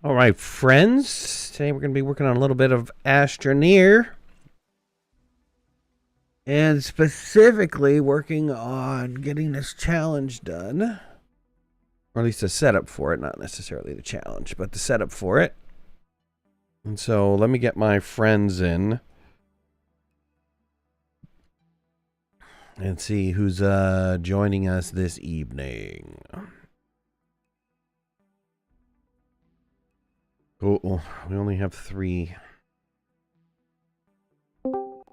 All right, friends. Today we're going to be working on a little bit of Astroneer. And specifically working on getting this challenge done. Or at least the setup for it, not necessarily the challenge, but the setup for it. And so let me get my friends in. And see who's joining us this evening. Cool. We only have 3.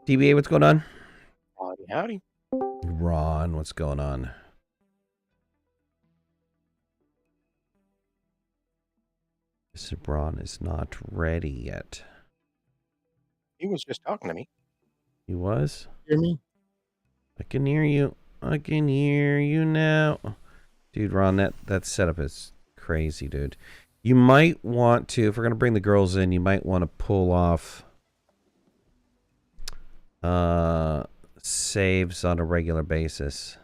TBA, what's going on? Howdy, howdy. Ron, what's going on? Mr. Ron is not ready yet. He was just talking to me. He was? Hear me? I can hear you. I can hear you now. Dude, Ron, that setup is crazy, dude. You might want to, if we're going to bring the girls in, you might want to pull off saves on a regular basis.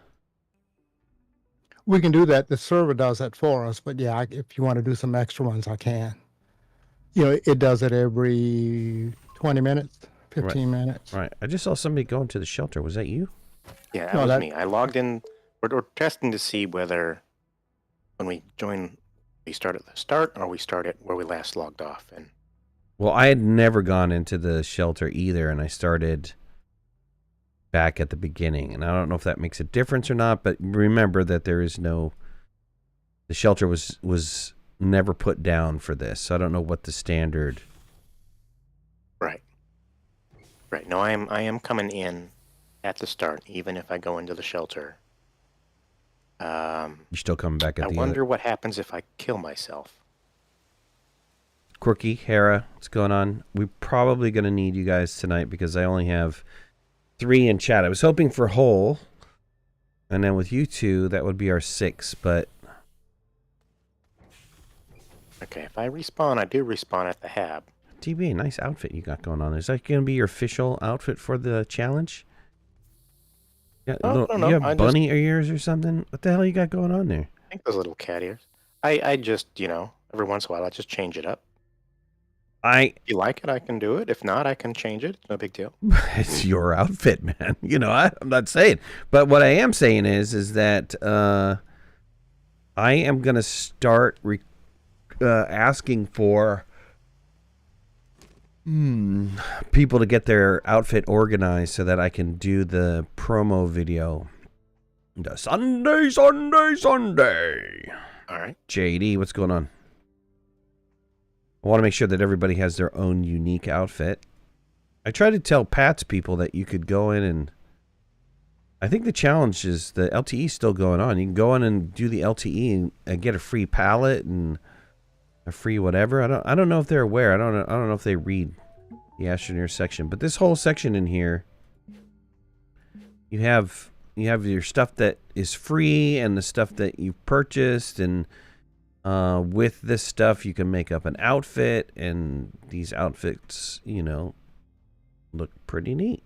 We can do that. The server does that for us, but yeah, if you want to do some extra ones, I can. You know, it does it every 20 minutes, 15 minutes. Right. I just saw somebody going to the shelter. Was that you? Yeah, that was me. I logged in. We're testing to see whether when we join, we start at the start or we start at where we last logged off. And well, I had never gone into the shelter either, and I started back at the beginning. And I don't know if that makes a difference or not, but remember that there is no... The shelter was never put down for this, so I don't know what the standard... Right. Right. No, I am coming in at the start, even if I go into the shelter. You're still coming back at the end. I wonder what happens if I kill myself. Quirky, Hera, what's going on? We're probably going to need you guys tonight because I only have 3 in chat. I was hoping for whole, and then with you 2, that would be our 6, but... Okay, if I respawn, I do respawn at the hab. TB, nice outfit you got going on. Is that going to be your official outfit for the challenge? Yeah, I don't know. You have bunny ears or something? What the hell you got going on there? I think those little cat ears. I just, you know, every once in a while, I just change it up. If you like it, I can do it. If not, I can change it. It's no big deal. It's your outfit, man. You know, I'm not saying. But what I am saying is that I am going to start asking for people to get their outfit organized so that I can do the promo video. The Sunday. All right. JD, what's going on? I want to make sure that everybody has their own unique outfit. I try to tell Pat's people that you could go in and... I think the challenge is the LTE is still going on. You can go in and do the LTE and get a free pallet and a free whatever. I don't know if they're aware. I don't know if they read the Astroneer section. But this whole section in here, you have your stuff that is free and the stuff that you've purchased, and with this stuff you can make up an outfit, and these outfits, you know, look pretty neat.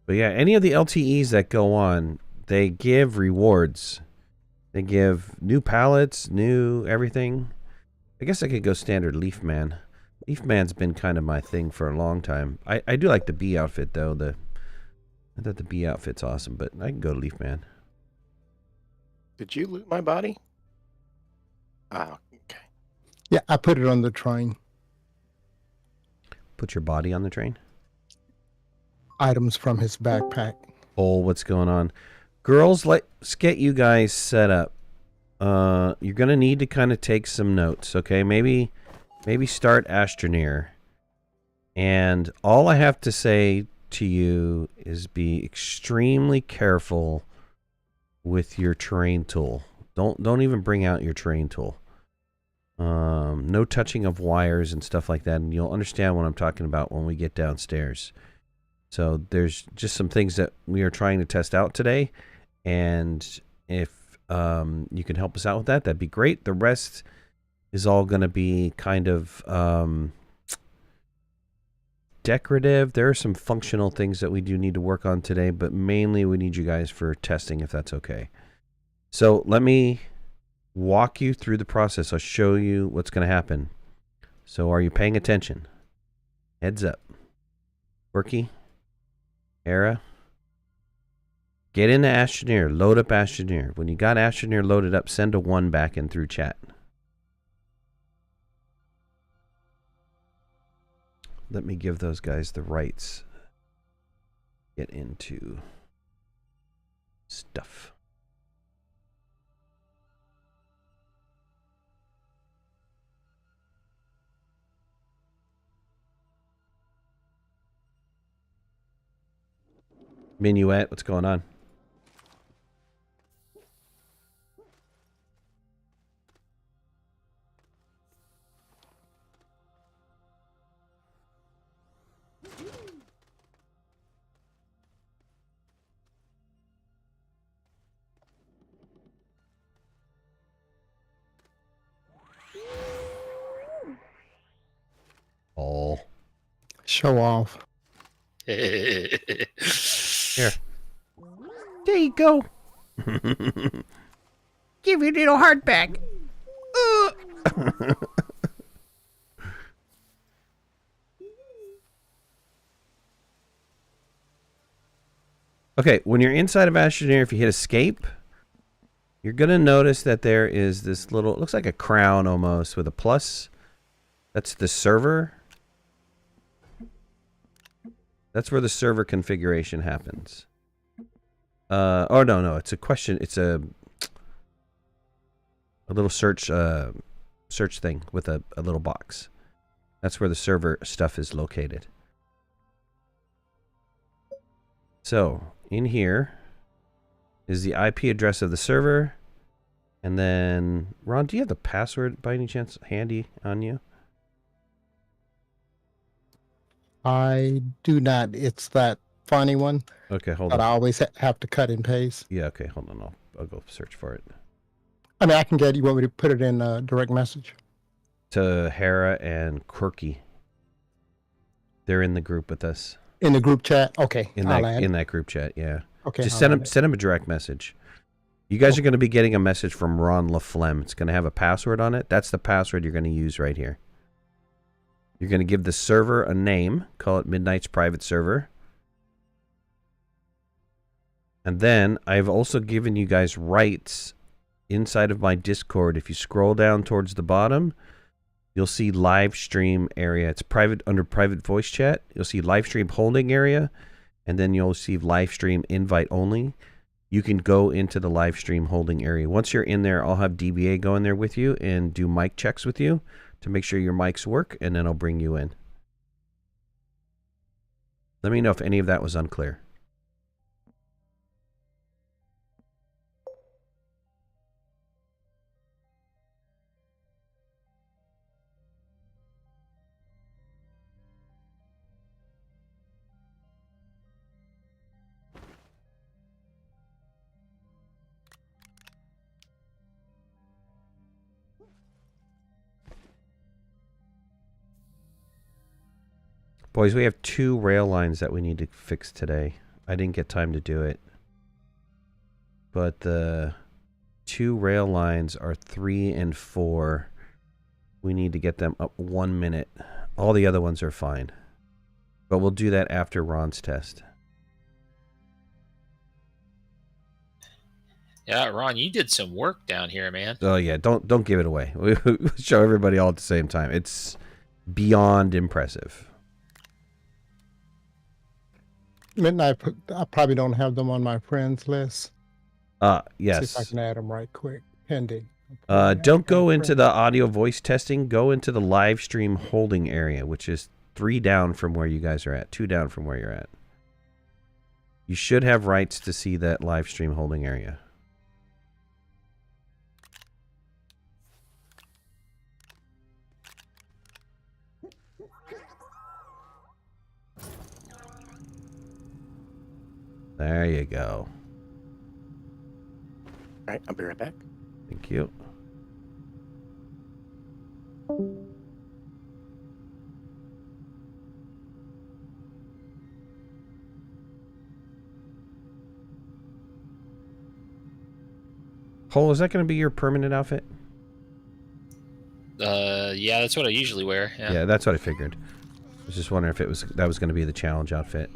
But yeah, any of the LTEs that go on, they give rewards. They give new pallets, new everything. I guess I could go standard Leaf Man. Leaf Man's been kind of my thing for a long time. I do like the bee outfit, though. I thought the bee outfit's awesome, but I can go to Leaf Man. Did you loot my body? Oh, okay. Yeah, I put it on the train. Put your body on the train? Items from his backpack. Oh, what's going on? Girls, let's get you guys set up. You're going to need to kind of take some notes, okay? Maybe start Astroneer. And all I have to say to you is be extremely careful with your terrain tool. Don't even bring out your terrain tool. No touching of wires and stuff like that, and you'll understand what I'm talking about when we get downstairs. So there's just some things that we are trying to test out today, and if you can help us out with that, that'd be great. The rest is all going to be kind of decorative. There are some functional things that we do need to work on today, but mainly we need you guys for testing, if that's okay. So let me walk you through the process. I'll show you what's going to happen. So are you paying attention? Heads up. Quirky, Hera, get into Astroneer. Load up Astroneer. When you got Astroneer loaded up, send a 1 back in through chat. Let me give those guys the rights. Get into stuff. Minuet, what's going on? Oh. Show off. Here. There you go. Give your little heart back. Okay, when you're inside of Astroneer, if you hit escape, you're going to notice that there is this little, it looks like a crown almost with a plus. That's the server. That's where the server configuration happens. Oh, no, it's a question. It's a little search thing with a little box. That's where the server stuff is located. So, in here is the IP address of the server. And then, Ron, do you have the password by any chance handy on you? I do not. It's that funny one. Okay, hold that on. I always have to cut and paste. Yeah, okay, hold on. I'll go search for it. I mean, I can get you. Want me to put it in direct message? To Hera and Quirky. They're in the group with us. In the group chat? Okay. In that group chat, yeah. Okay. Just send them a direct message. You guys are going to be getting a message from Ron LaFlemme. It's going to have a password on it. That's the password you're going to use right here. You're going to give the server a name. Call it Midnight's private server. And then I've also given you guys rights inside of my Discord. If you scroll down towards the bottom, you'll see live stream area. It's private under private voice chat. You'll see live stream holding area, and then you'll see live stream invite only. You can go into the live stream holding area. Once you're in there, I'll have DBA go in there with you and do mic checks with you to make sure your mics work, and then I'll bring you in. Let me know if any of that was unclear. Boys, we have 2 rail lines that we need to fix today. I didn't get time to do it. But the 2 rail lines are 3 and 4. We need to get them up 1 minute. All the other ones are fine. But we'll do that after Ron's test. Yeah, Ron, you did some work down here, man. Oh yeah, don't give it away. We show everybody all at the same time. It's beyond impressive. Midnight. I probably don't have them on my friends list. Yes. See if I can add them right quick. Pending. Don't go into the audio voice testing. Go into the live stream holding area, which is 3 down from where you guys are at. 2 down from where you're at. You should have rights to see that live stream holding area. There you go. All right, I'll be right back. Thank you. Cole, is that going to be your permanent outfit? Yeah, that's what I usually wear. Yeah, that's what I figured. I was just wondering if that was going to be the challenge outfit.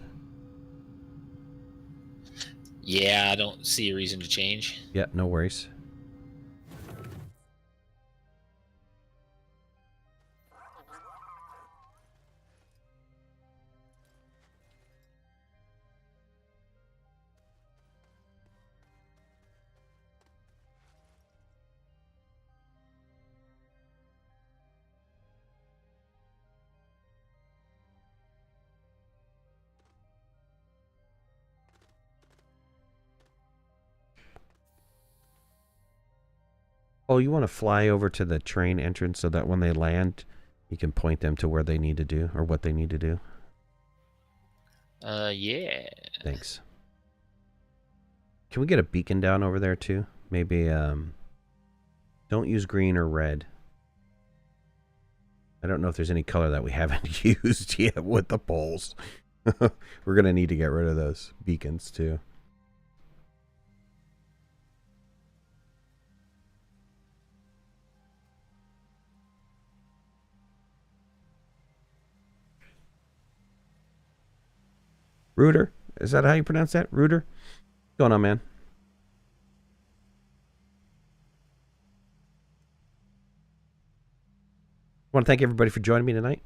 Yeah, I don't see a reason to change. Yeah, no worries. Oh, you want to fly over to the train entrance so that when they land, you can point them to where they need to do or what they need to do? Yeah. Thanks. Can we get a beacon down over there too? Maybe, don't use green or red. I don't know if there's any color that we haven't used yet with the poles. We're going to need to get rid of those beacons too. Rooter? Is that how you pronounce that? Rooter? What's going on, man? I want to thank everybody for joining me tonight.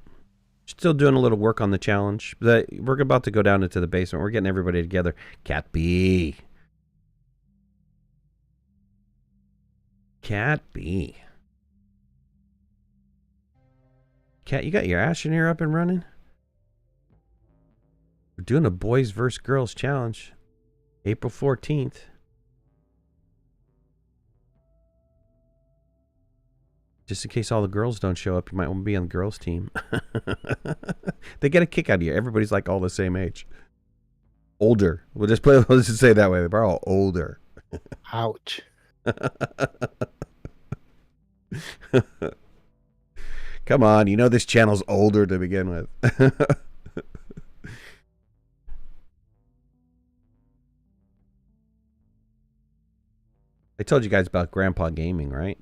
Still doing a little work on the challenge. We're about to go down into the basement. We're getting everybody together. Cat B. Cat B. Cat, you got your Astroneer up and running? We're doing a boys versus girls challenge. April 14th. Just in case all the girls don't show up, you might want to be on the girls' team. They get a kick out of you. Everybody's like all the same age. Older. Let's just say it that way. They're all older. Ouch. Come on, you know this channel's older to begin with. I told you guys about Grandpa Gaming, right?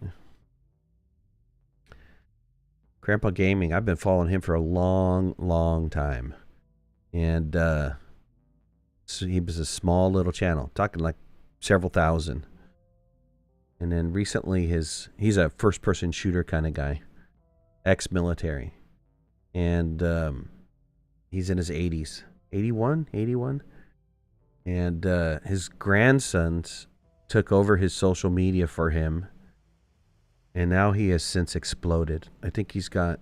Grandpa Gaming, I've been following him for a long, long time. And so he was a small little channel, talking like several thousand. And then recently he's a first-person shooter kind of guy, ex-military. And he's in his 80s. 81? And his grandsons took over his social media for him, and now he has since exploded. I think he's got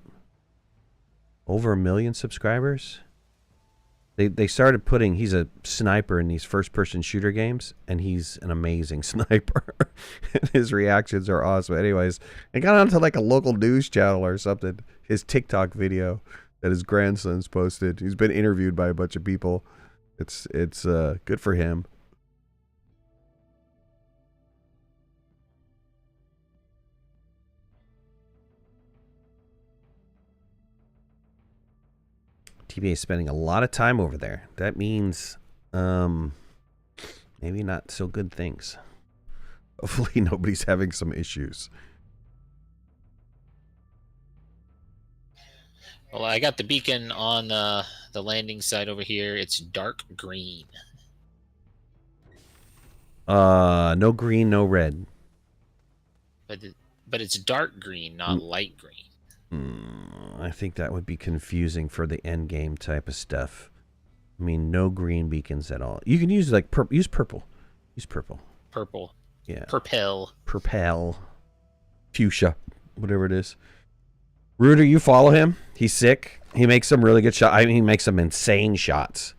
over 1 million subscribers. They started putting, he's a sniper in these first-person shooter games, and he's an amazing sniper. His reactions are awesome. Anyways, it got onto like a local news channel or something. His TikTok video that his grandsons posted. He's been interviewed by a bunch of people. It's good for him. TBA is spending a lot of time over there. That means maybe not so good things. Hopefully nobody's having some issues. Well, I got the beacon on the landing site over here. It's dark green. No green, no red. But it's dark green, not light green. I think that would be confusing for the end game type of stuff. I mean, no green beacons at all. You can use like use purple. Use purple. Purple. Yeah. Purple. Fuchsia. Whatever it is. Rooter, you follow him. He's sick. He makes some really good shots. I mean, he makes some insane shots.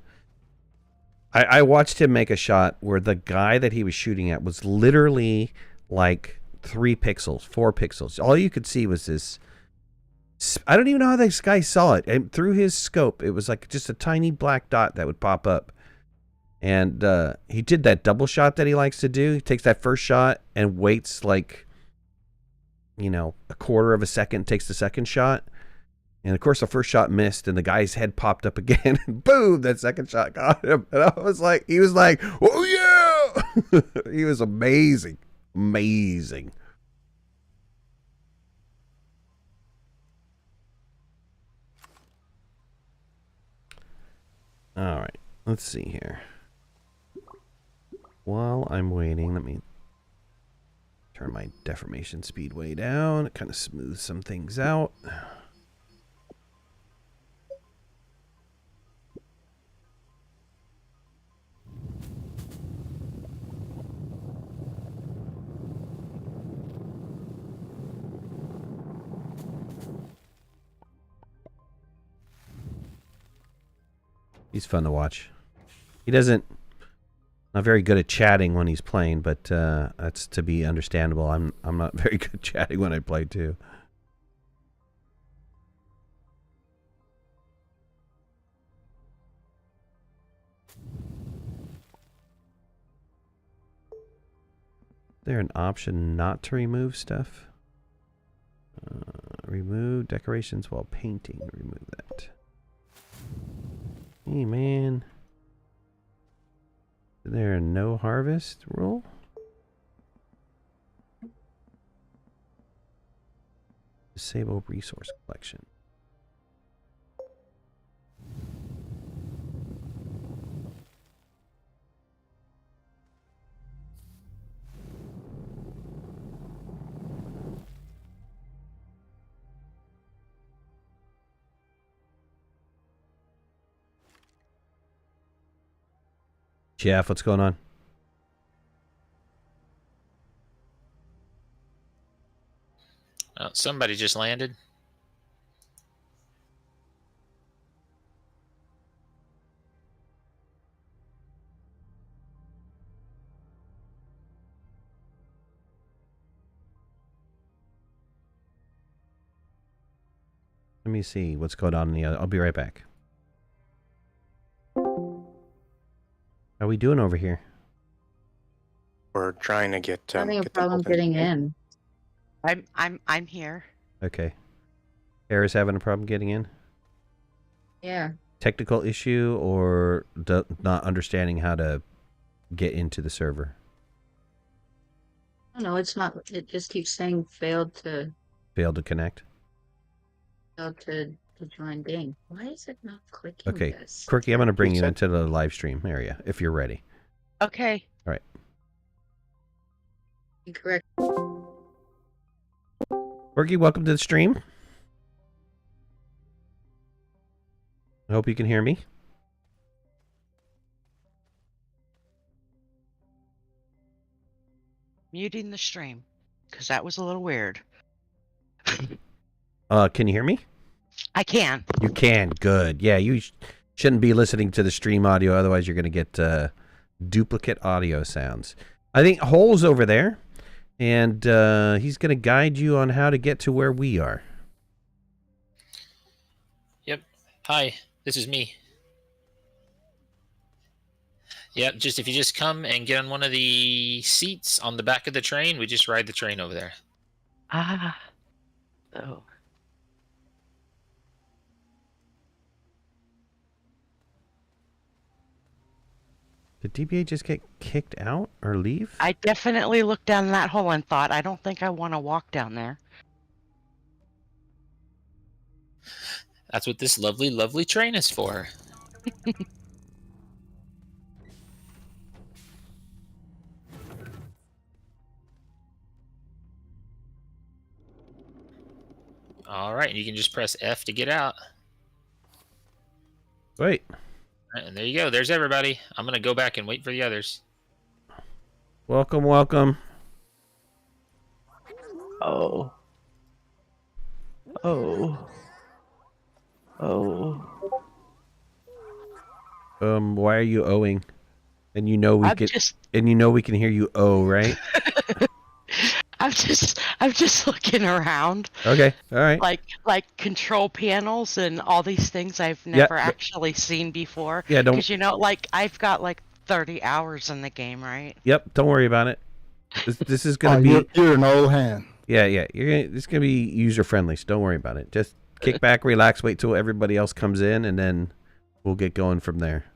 I watched him make a shot where the guy that he was shooting at was literally like 3 pixels, 4 pixels. All you could see was this. I don't even know how this guy saw it. And through his scope, it was like just a tiny black dot that would pop up. And he did that double shot that he likes to do. He takes that first shot and waits like, you know, a quarter of a second, takes the second shot. And of course, the first shot missed, and the guy's head popped up again. And boom, that second shot got him. And I was like, he was like, oh yeah! He was amazing. Amazing. All right, let's see here. While I'm waiting, let me turn my deformation speed way down. It kind of smooths some things out. He's fun to watch. He doesn't... Not very good at chatting when he's playing, but that's to be understandable. I'm not very good at chatting when I play too. Is there an option not to remove stuff? Remove decorations while painting. Remove that. Hey, man. Is there a no harvest rule? Disable resource collection. Jeff, what's going on? Somebody just landed. Let me see what's going on in the other. I'll be right back. How we doing over here? We're trying to get. Having a get them problem open. getting in. I'm here. Okay. Sarah's having a problem getting in? Yeah. Technical issue or not understanding how to get into the server? I don't know. It's not. It just keeps saying failed to Connect? join Bing. Why is it not clicking Okay. this? Quirky, I'm going to bring you into the live stream area if you're ready. Okay. All right. Incorrect. Quirky, welcome to the stream. I hope you can hear me. Muting the stream, because that was a little weird. Can you hear me? I can. You can. Good. Yeah, you shouldn't be listening to the stream audio. Otherwise, you're going to get duplicate audio sounds. I think Hole's over there, and he's going to guide you on how to get to where we are. Yep. Hi, this is me. Yep, if you just come and get on one of the seats on the back of the train, we just ride the train over there. Ah. Oh. Did DBA just get kicked out or leave? I definitely looked down that hole and thought, I don't think I want to walk down there. That's what this lovely, lovely train is for. All right, you can just press F to get out. Wait. And there you go. There's everybody. I'm going to go back and wait for the others. Welcome, welcome. Oh. Oh. Oh. Why are you owing? And you know we I'm can just... and you know we can hear you owe, right? I'm just looking around. Okay, all right. Like control panels and all these things I've never actually seen before. Yeah, don't. Because like I've got like 30 hours in the game, right? Yep, don't worry about it. This is gonna be. You're an old hand. Yeah. This is gonna be user friendly, so don't worry about it. Just kick back, relax, wait till everybody else comes in, and then we'll get going from there.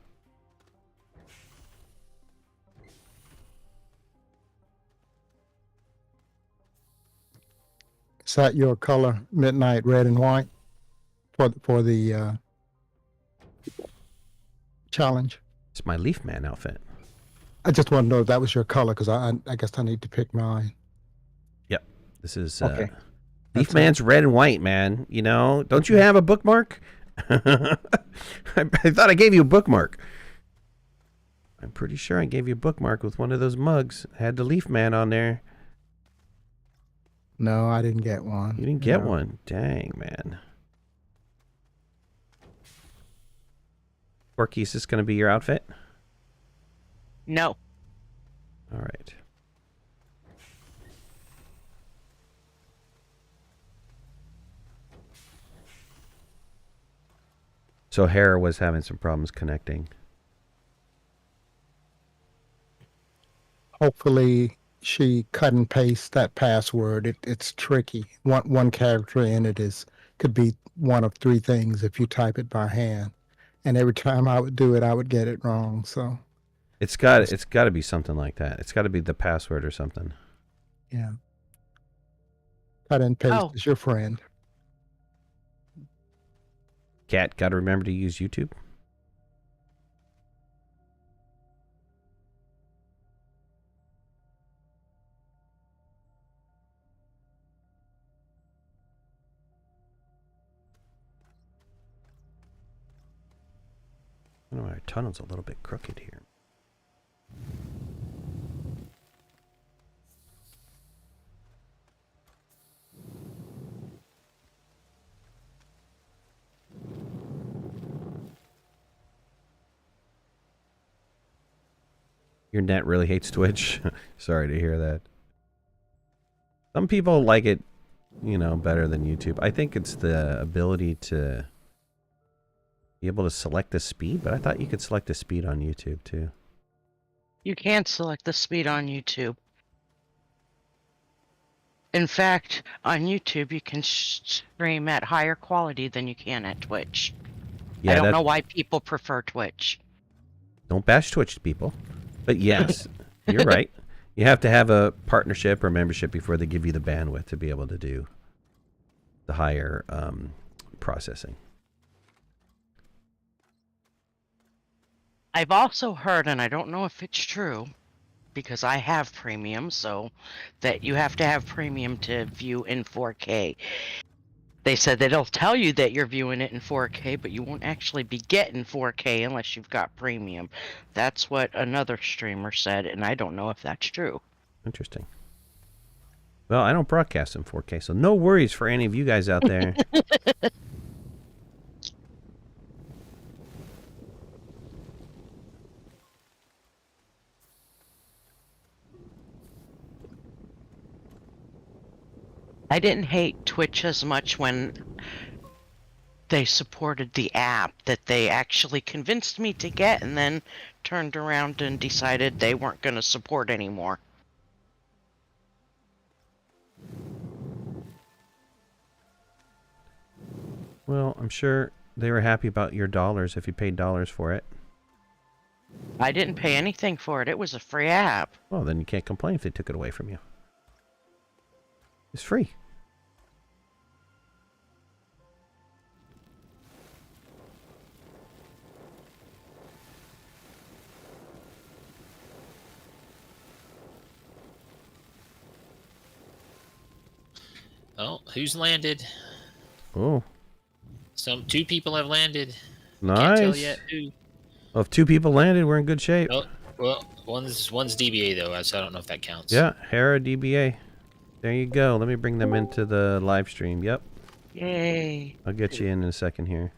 Is that your color, midnight red and white, for the challenge? It's my Leaf Man outfit. I just want to know if that was your color, because I guess I need to pick mine. Yep. This is Okay. Leaf That's Man's red and white, man. You know, don't you have a bookmark? I thought I gave you a bookmark. I'm pretty sure I gave you a bookmark with one of those mugs. Had the Leaf Man on there. No, I didn't get one. You didn't get No. one. Dang, man. Corky, is this going to be your outfit? No. All right. So Hera was having some problems connecting. Hopefully she cut and paste that password. It's tricky. One character in it could be one of three things if you type it by hand. And every time I would do it, I would get it wrong. So It's got to be something like that. It's got to be the password or something. yeah, cut and paste Oh. is your friend. Cat, got to remember to use YouTube. I know our tunnel's a little bit crooked here. Your net really hates Twitch. Sorry to hear that. Some people like it, you know, better than YouTube. I think it's the ability to be able to select the speed, but I thought you could select the speed on YouTube too. You can select the speed on YouTube. In fact, on YouTube, you can stream at higher quality than you can at Twitch. Yeah, I don't know why people prefer Twitch. Don't bash Twitch, people. But yes, you're right. You have to have a partnership or membership before they give you the bandwidth to be able to do the higher processing. I've also heard, and I don't know if it's true, because I have premium, so that you have to have premium to view in 4K. They said that it'll tell you that you're viewing it in 4K, but you won't actually be getting 4K unless you've got premium. That's what another streamer said, and I don't know if that's true. Interesting. Well, I don't broadcast in 4K, so no worries for any of you guys out there. I didn't hate Twitch as much when they supported the app that they actually convinced me to get and then turned around and decided they weren't going to support anymore. Well, I'm sure they were happy about your dollars if you paid dollars for it. I didn't pay anything for it. It was a free app. Well, then you can't complain if they took it away from you. It's free. Oh, who's landed? Oh, Two people have landed. Can't tell nice. yet who. Well, if two people landed, we're in good shape. Oh, well, one's DBA though, so I don't know if that counts. Yeah, Hera DBA. There you go. Let me bring them into the live stream. Yep. Yay. I'll get you in a second here.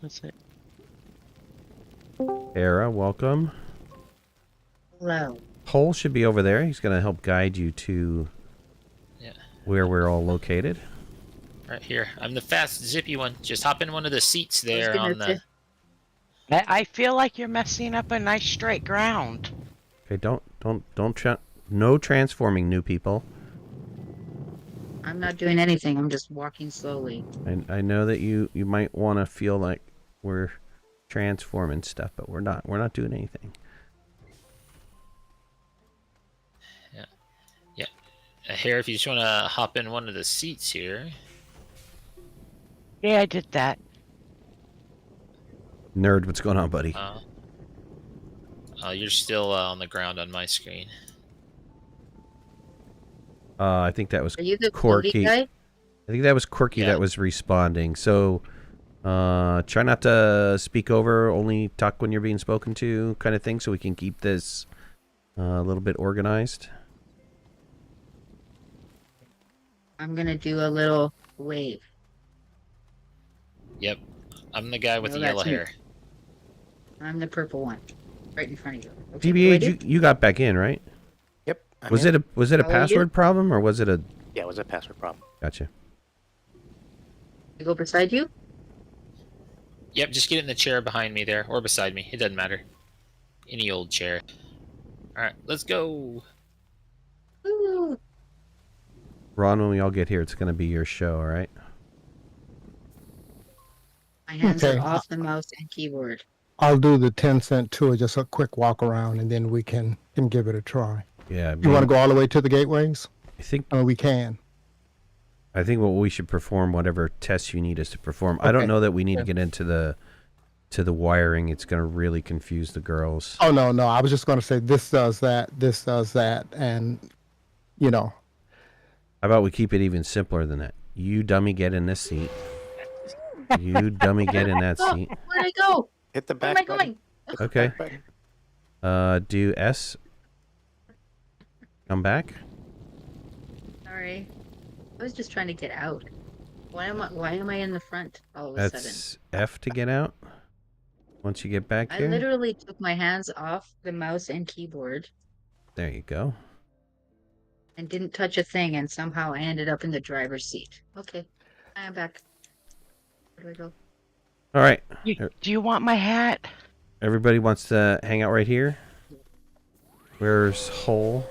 That's it. Hera, welcome. Hello. Cole should be over there. He's going to help guide you to where we're all located. Right here. I'm the fast, zippy one. Just hop in one of the seats there on the. I feel like you're messing up a nice straight ground. Okay, no transforming, new people. I'm not doing anything. I'm just walking slowly. And I know that you might want to feel like we're transforming stuff, but we're not. We're not doing anything. Here, if you just want to hop in one of the seats here. Yeah, I did that. Nerd, what's going on, buddy? You're still on the ground on my screen. I think that was Are you the Corky. floaty guy? I think that was Quirky Yeah. that was responding. So, try not to speak over, only talk when you're being spoken to, kind of thing, so we can keep this a little bit organized. I'm gonna do a little wave. Yep. I'm the guy with No, the yellow that's me. hair. I'm the purple one, right in front of you. Okay, what do I DBA, do? you got back in, right? Yep. Was it a How are you? password problem or was it a? Yeah, it was a password problem. Gotcha. I go beside you? Yep, just get in the chair behind me there, or beside me. It doesn't matter. Any old chair. Alright, let's go. Woo! Ron, when we all get here, it's going to be your show, all right? My hands Okay. are off the mouse and keyboard. I'll do the 10-cent tour, just a quick walk around, and then we can give it a try. Yeah. You want to go all the way to the gateways? I think I mean, we can. what we should perform, whatever tests you need us to perform. I don't Okay. know that we need to Yeah. get into the wiring. It's going to really confuse the girls. Oh, no. I was just going to say this does that, and, you know. How about we keep it even simpler than that? You dummy, get in this seat. You dummy, get in that Oh, seat. where'd I go? Hit the Where back am I button. going? Okay. Back button. Do S. Come back. Sorry. I was just trying to get out. Why am I in the front all of a sudden? That's F to get out. Once you get back I here. literally took my hands off the mouse and keyboard There you go. and didn't touch a thing, and somehow I ended up in the driver's seat. Okay, I am back. Where do I go? All right. Do you want my hat? Everybody wants to hang out right here. Where's Hole?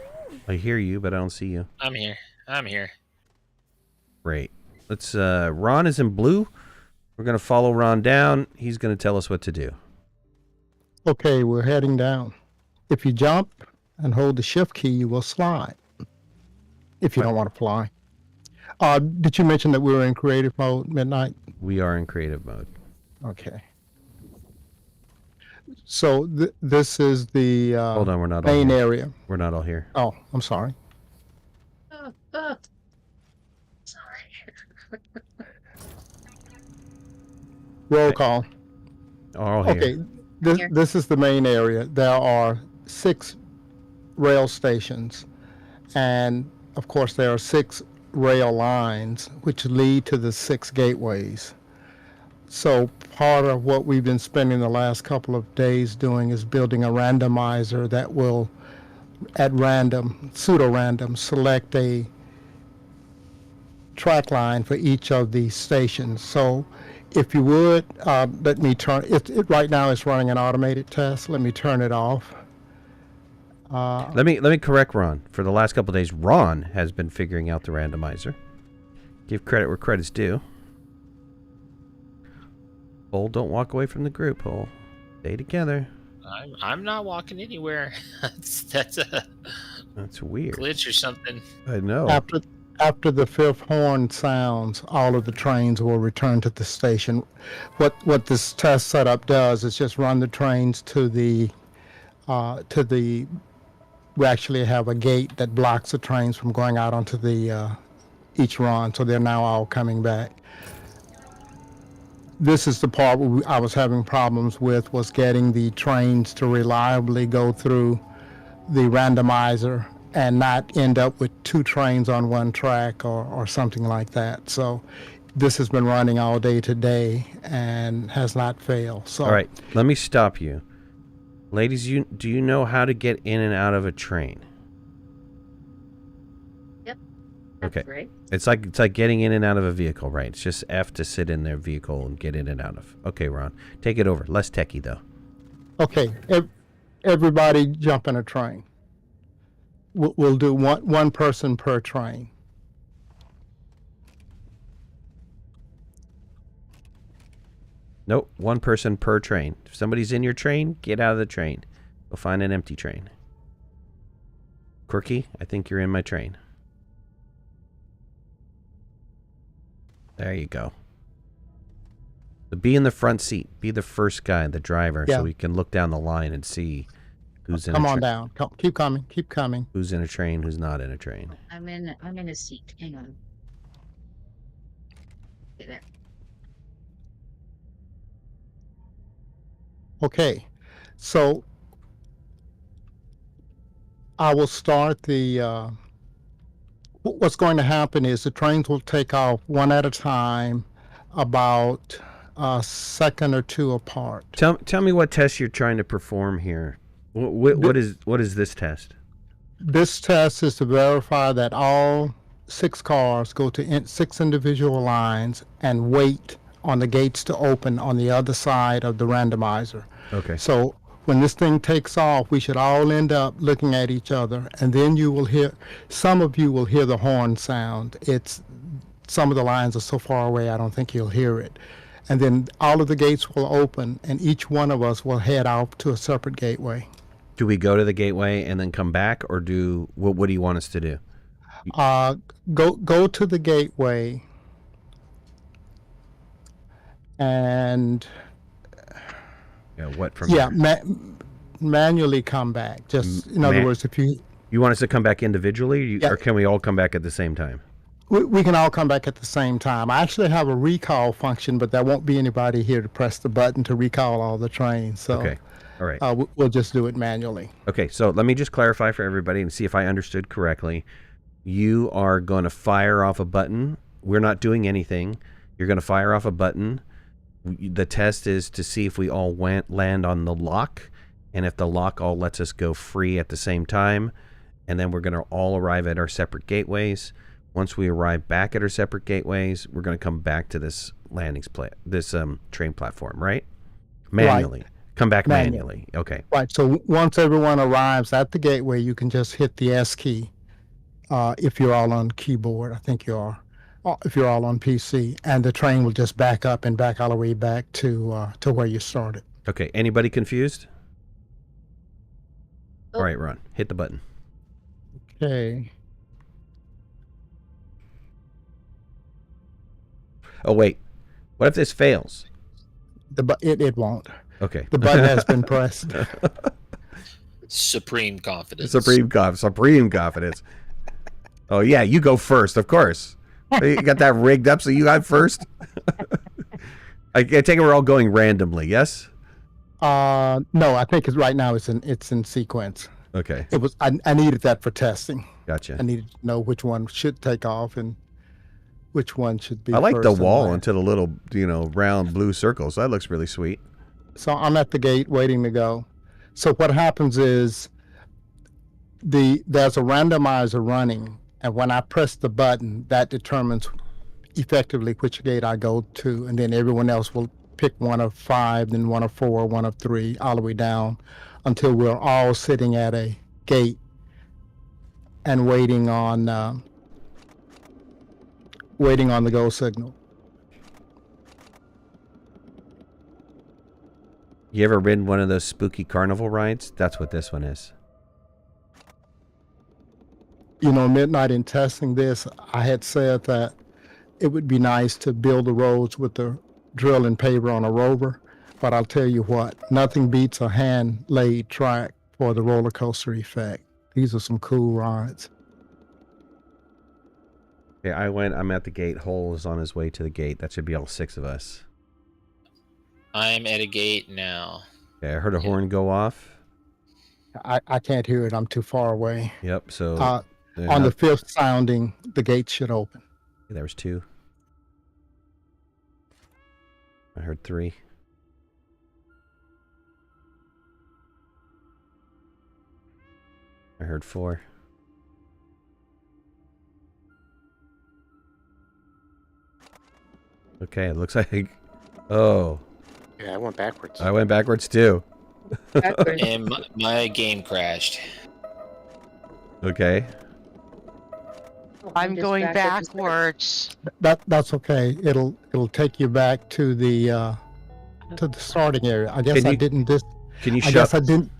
I hear you, but I don't see you. I'm here. I'm here. Great. Let's. Ron is in blue. We're gonna follow Ron down. He's gonna tell us what to do. Okay, we're heading down. If you jump and hold the shift key, you will slide. If you don't want to fly. Did you mention that we were in creative mode, Midnight? We are in creative mode. Okay. So this is the Hold on, we're not all main here. area. We're not all here. Oh, I'm sorry. Sorry. Roll Okay. call. All here. Okay, Here. this is the main area. There are 6 rail stations, and of course there are 6 rail lines which lead to the 6 gateways. So part of what we've been spending the last couple of days doing is building a randomizer that will, at random, pseudo-random, select a track line for each of these stations. So if you would, let me turn it. Right now it's running an automated test. Let me turn it off. Let me correct Ron. For the last couple of days, Ron has been figuring out the randomizer. Give credit where credit's due. Hole, don't walk away from the group, Hole. Stay together. I'm not walking anywhere. that's a That's weird. glitch or something. I know. After the 5th horn sounds, all of the trains will return to the station. What this test setup does is just run the trains to the we actually have a gate that blocks the trains from going out onto the each run, so they're now all coming back. This is the part where I was having problems with, was getting the trains to reliably go through the randomizer and not end up with 2 trains on one track or something like that. So this has been running all day today and has not failed. So All right, let me stop you. Ladies, do you know how to get in and out of a train? Yep. Okay. Right. It's like getting in and out of a vehicle, right? It's just F to sit in their vehicle and get in and out of. Okay, Ron. Take it over. Less techie, though. Okay, everybody jump in a train. We'll do one person per train. Nope, 1 person per train. If somebody's in your train, get out of the train. Go find an empty train. Quirky, I think you're in my train. There you go. So be in the front seat. Be the first guy, the driver, Yeah. so we can look down the line and see who's in Come a on train. down. Keep coming. Keep coming. Who's in a train, who's not in a train. I'm in a seat. Hang on. Okay, there. Okay. So I will start the what's going to happen is the trains will take off one at a time, about a second or two apart. Tell me what test you're trying to perform here. What is this test? This test is to verify that all 6 cars go to 6 individual lines and wait on the gates to open on the other side of the randomizer. Okay. So when this thing takes off, we should all end up looking at each other, and then you will hear, some of you will hear the horn sound. Some of the lines are so far away, I don't think you'll hear it. And then all of the gates will open, and each one of us will head out to a separate gateway. Do we go to the gateway and then come back, or what do you want us to do? Go to the gateway, and Yeah, what from there? manually come back. Just in other words, if you want us to come back individually, Yeah. or can we all come back at the same time? we can all come back at the same time. I actually have a recall function, but there won't be anybody here to press the button to recall all the trains. So Okay. All right. we'll just do it manually. Okay, so let me just clarify for everybody and see if I understood correctly. You are going to fire off a button. We're not doing anything. You're going to fire off a button. The test is to see if we all land on the lock, and if the lock all lets us go free at the same time. And then we're going to all arrive at our separate gateways. Once we arrive back at our separate gateways, we're going to come back to this train platform, right? Manually. Right. Come back Manually. manually. Okay. Right. So once everyone arrives at the gateway, you can just hit the S key. If you're all on keyboard, I think you are. If you're all on PC, and the train will just back up and back all the way back to where you started. Okay. Anybody confused? Oh. All right, Ron. Hit the button. Okay. Oh, wait. What if this fails? It won't. Okay. The button has been pressed. Supreme confidence. Supreme confidence. Oh, yeah. You go first, of course. You got that rigged up so you got first? I take it we're all going randomly, yes? No, I think right now it's in sequence. Okay. It was. I needed that for testing. Gotcha. I needed to know which one should take off and which one should be. I like the first and wall last. into the little, round blue circles. That looks really sweet. So I'm at the gate waiting to go. So what happens is there's a randomizer running, and when I press the button, that determines effectively which gate I go to, and then everyone else will pick one of 5, then one of 4, one of 3, all the way down until we're all sitting at a gate and waiting on the go signal. You ever ridden one of those spooky carnival rides? That's what this one is. Midnight, in testing this, I had said that it would be nice to build the roads with the drill and paver on a rover, but I'll tell you what, nothing beats a hand-laid track for the roller coaster effect. These are some cool rides. Okay, I'm at the gate. Hole is on his way to the gate. That should be all 6 of us. I'm at a gate now. Okay, I heard a horn go off. I can't hear it. I'm too far away. Yep, so... On the 5th sounding, the gate should open. There was 2. I heard 3. I heard 4. Okay, it looks like... Oh, Yeah, I went backwards. I went backwards too. Backwards. And my game crashed. Okay. I'm Just going backwards. backwards. That's okay. It'll take you back to the starting area. I guess Can I you- didn't. Can you I guess I shut... didn't.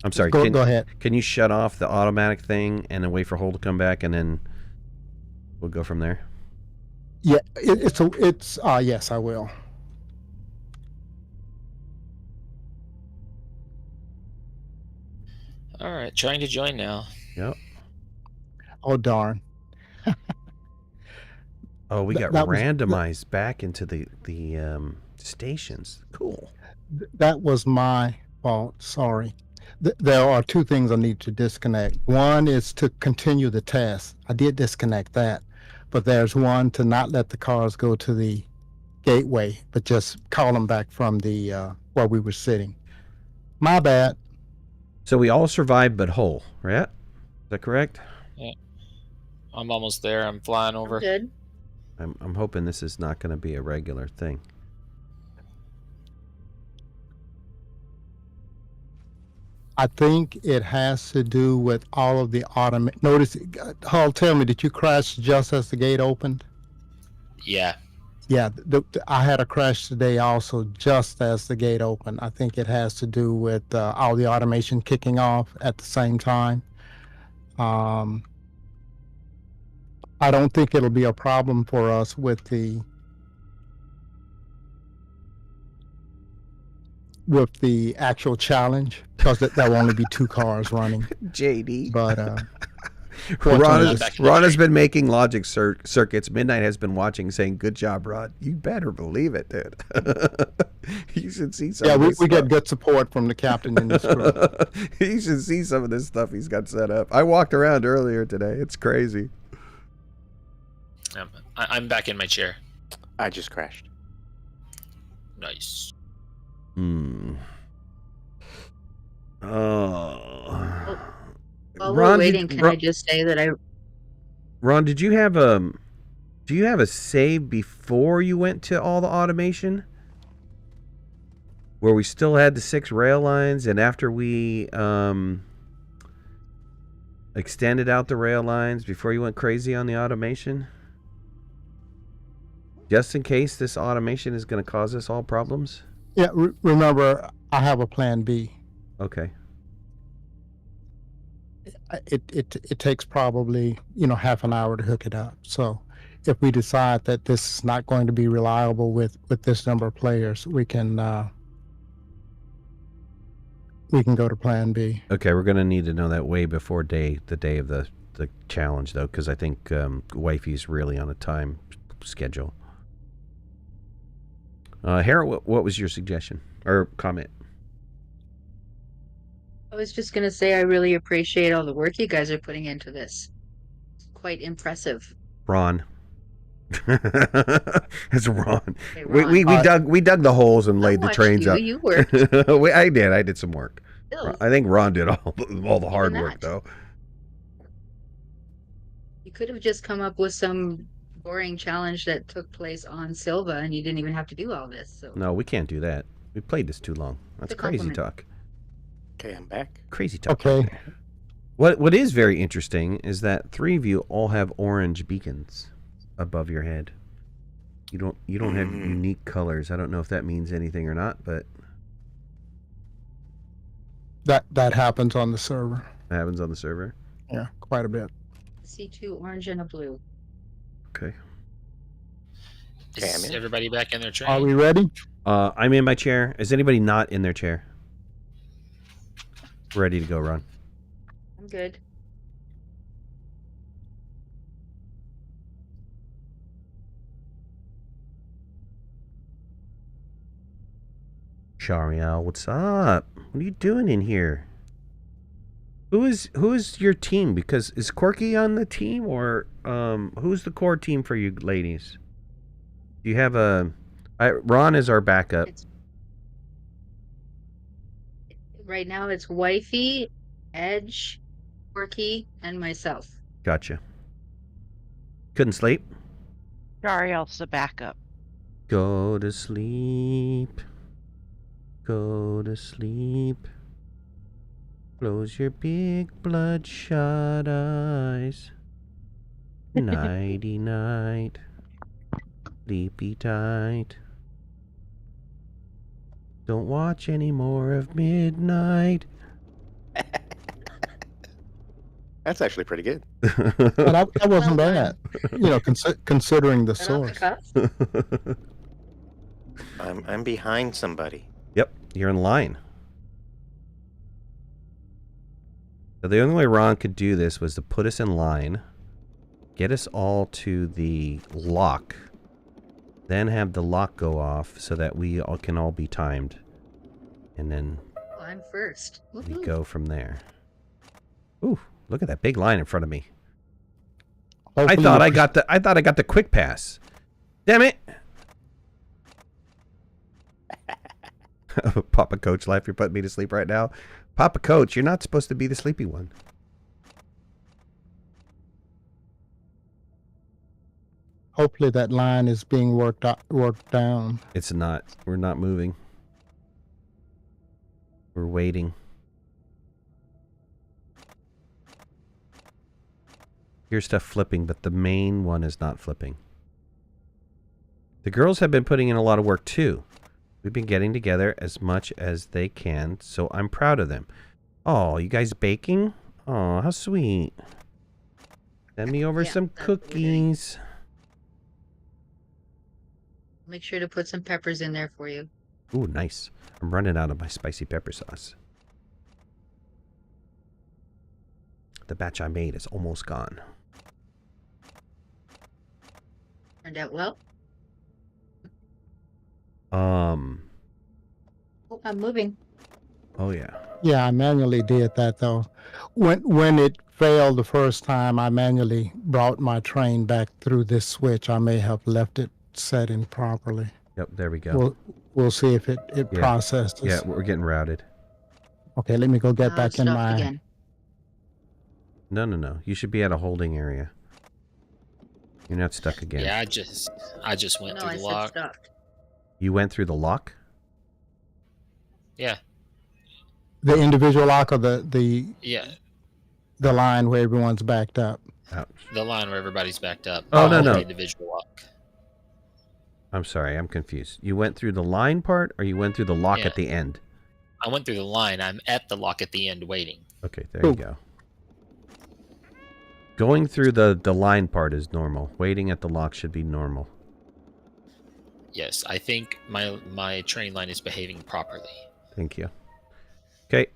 I'm sorry. Go ahead. Can you shut off the automatic thing and then wait for Hole to come back, and then we'll go from there? Yeah, yes, I will. All right, trying to join now. Yep. Oh darn. Oh, we got That was randomized back into the stations. Cool. that was my fault. Sorry. There are two things I need to disconnect. One is to continue the test. I did disconnect that, but there's one to not let the cars go to the gateway, but just call them back from the where we were sitting. My bad. So we all survived but whole, right? Is that correct? Yeah, I'm almost there. I'm flying I'm over. good. I'm hoping this is not going to be a regular thing. I think it has to do with all of the Notice, Hull, tell me, did you crash just as the gate opened? Yeah. Yeah, I had a crash today also just as the gate opened. I think it has to do with all the automation kicking off at the same time. I don't think it'll be a problem for us with the actual challenge because there will only be 2 cars running. JD. But Ron has been making logic circuits. Midnight has been watching, saying, "Good job, Rod." You better believe it, dude. You should see some. Yeah, of we get good support from the captain in this crew. You should see some of this stuff he's got set up. I walked around earlier today. It's crazy. I'm back in my chair. I just crashed. Nice. Oh. While we're waiting, can I just say that Ron, did you have a save before you went to all the automation? Where we still had the 6 rail lines, and after we extended out the rail lines before you went crazy on the automation? Just in case this automation is going to cause us all problems? Yeah, remember, I have a plan B. Okay. It takes probably, half an hour to hook it up. So if we decide that this is not going to be reliable with this number of players, we can go to plan B. Okay, we're going to need to know that way before the day of the challenge, though, because I think Wifey's really on a time schedule. Hera, what was your suggestion or comment? I was just going to say I really appreciate all the work you guys are putting into this. It's quite impressive. Ron. It's Ron. Hey, Ron. We dug the holes and laid the trains up. You worked. I did some work. Still, I think Ron did all the hard work, though. You could have just come up with some boring challenge that took place on Silva, and you didn't even have to do all this. So. No, we can't do that. We played this too long. That's crazy talk. Okay, I'm back. Crazy talk. Okay. What is very interesting is that 3 of you all have orange beacons above your head. You don't have unique colors. I don't know if that means anything or not, but that happens on the server. It happens on the server. Yeah, quite a bit. See 2 orange and a blue. Okay. Is everybody back in their train? Are we ready? I'm in my chair. Is anybody not in their chair? Ready to go, Ron. I'm good. Shariel, what's up? What are you doing in here? Who is your team? Because is Corky on the team, or who's the core team for you ladies? Do you have Ron is our backup. Right now it's Wifey, Edge, Corky, and myself. Gotcha. Couldn't sleep? Dariel's the backup. Go to sleep. Go to sleep. Close your big bloodshot eyes. Nighty night. Sleepy tight. Don't watch any more of midnight. That's actually pretty good. And that wasn't Well bad. You know, considering the Right off the source. cuff. I'm behind somebody. Yep, you're in line. So the only way Ron could do this was to put us in line, get us all to the lock, then have the lock go off so that we all can all be timed, and then Oh, I'm first. we Woohoo. go from there. Ooh, look at that big line in front of me. I Hopefully thought you I got the quick pass. Damn it! Papa Coach Life, you're putting me to sleep right now. Papa Coach, you're not supposed to be the sleepy one. Hopefully that line is being worked down. It's not. We're not moving. We're waiting. Here's stuff flipping, but the main one is not flipping. The girls have been putting in a lot of work too. We've been getting together as much as they can, so I'm proud of them. Oh, you guys baking? Oh, how sweet. Send me over Yeah, some that's what we're doing. cookies. Make sure to put some peppers in there for you. Ooh, nice. I'm running out of my spicy pepper sauce. The batch I made is almost gone. Turned out well. Oh, I'm moving. Oh yeah. Yeah, I manually did that though. When it failed the first time, I manually brought my train back through this switch. I may have left it set in properly. Yep, there we go. We'll see if it Yeah. processes. Yeah, we're getting routed. Okay, let me go get back in Stop my. again. No. You should be at a holding area. You're not stuck again. Yeah, I just went No, through I the said lock. stop. You went through the lock? Yeah, The individual lock or the yeah, line where everyone's backed up. Ouch. the line where everybody's backed up. Oh, not no. the individual lock. I'm sorry, I'm confused. You went through the line part or you went through the lock Yeah. at the end? I went through the line. I'm at the lock at the end waiting. Okay, there you go. Going through the line part is normal. Waiting at the lock should be normal. Yes, I think my train line is behaving properly. Thank you. Okay.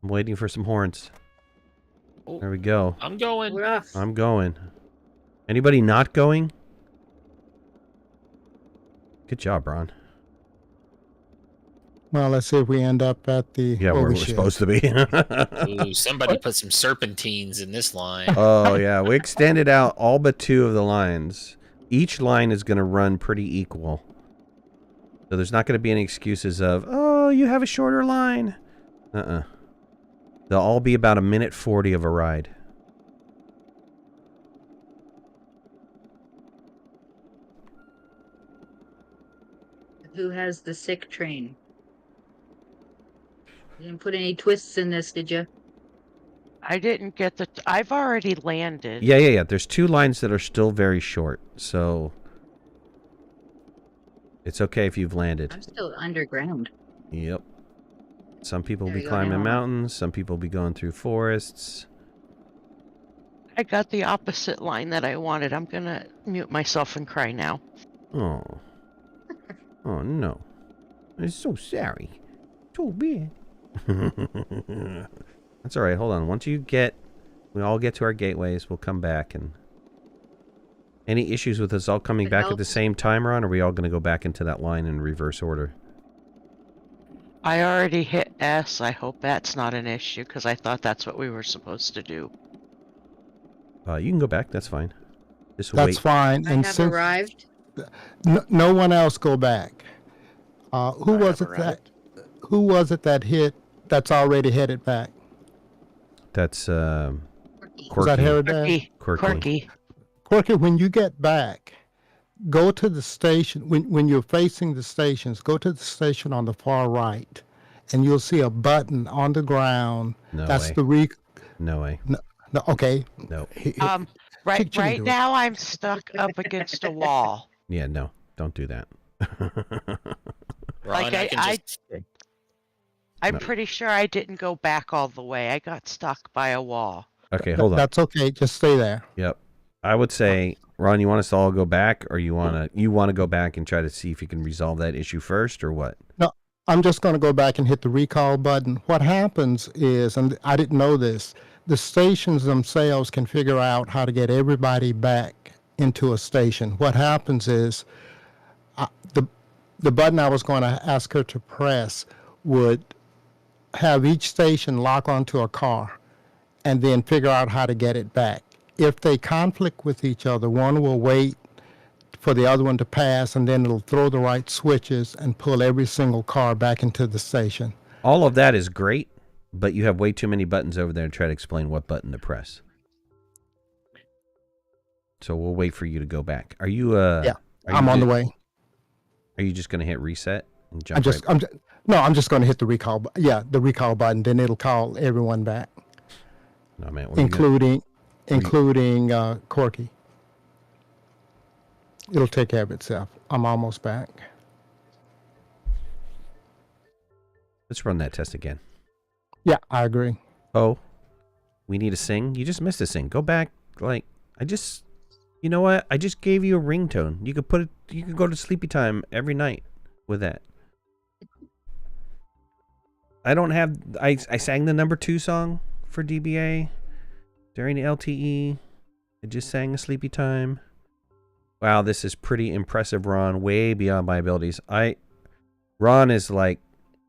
I'm waiting for some horns. Oh, There we go. I'm going. We're off. I'm going. Anybody not going? Good job, Ron. Well, let's see if we end up at the. Yeah, where where we we're should. supposed to be. Ooh, somebody put some serpentines in this line. Oh, yeah. We extended out all but 2 of the lines. Each line is going to run pretty equal. So there's not going to be any excuses of, oh, you have a shorter line. They'll all be about 1:40 of a ride. Who has the sick train? You didn't put any twists in this, did you? I didn't get the. I've already landed. Yeah. There's 2 lines that are still very short. So it's okay if you've landed. I'm still underground. Yep. Some people will There be we go, climbing now. mountains. Some people will be going through forests. I got the opposite line that I wanted. I'm gonna mute myself and cry now. Oh. Oh, no. I'm so sorry. So bad. That's all right. Hold on. Once we all get to our gateways, we'll come back. And any issues with us all coming It back at the helps. same time, Ron? Or are we all going to go back into that line in reverse order? I already hit S. I hope that's not an issue because I thought that's what we were supposed to do. You can go back. That's fine. Just That's wait. fine. I And have since arrived. no one else go back. Who I was have it that? arrived. Who was it that hit? That's already headed back. That's Quirky. Was that Quirky. Harry? Quirky. Quirky, when you get back, go to the station. When you're facing the stations, go to the station on the far right, and you'll see a button on the ground. No That's way. the No way. No, okay. No. Right Picture me right do it. now I'm stuck up against a wall. Yeah, no. Don't do that. Ron, Like, I can just. I'm No. pretty sure I didn't go back all the way. I got stuck by a wall. Okay, hold on. That's okay. Just stay there. Yep. I would say, Ron, you want us to all go back, or you want to go back and try to see if you can resolve that issue first, or what? No, I'm just going to go back and hit the recall button. What happens is, and I didn't know this, the stations themselves can figure out how to get everybody back into a station. What happens is the button I was going to ask her to press would have each station lock onto a car and then figure out how to get it back. If they conflict with each other, one will wait for the other one to pass, and then it'll throw the right switches and pull every single car back into the station. All of that is great, but you have way too many buttons over there to try to explain what button to press. So we'll wait for you to go back. Are you? Yeah, I'm on the way. Are you just going to hit reset and jump? I'm just going to hit the recall. Yeah, the recall button. Then it'll call everyone back. No man, including Corky. It'll take care of itself. I'm almost back. Let's run that test again. Yeah, I agree. Oh, we need a sing. You just missed a sing. Go back. You know what? I just gave you a ringtone. You could You could go to sleepy time every night with that. I don't have. I sang the number 2 song for DBA during the LTE. I just sang a sleepy time. Wow, this is pretty impressive, Ron. Way beyond my abilities. Ron is like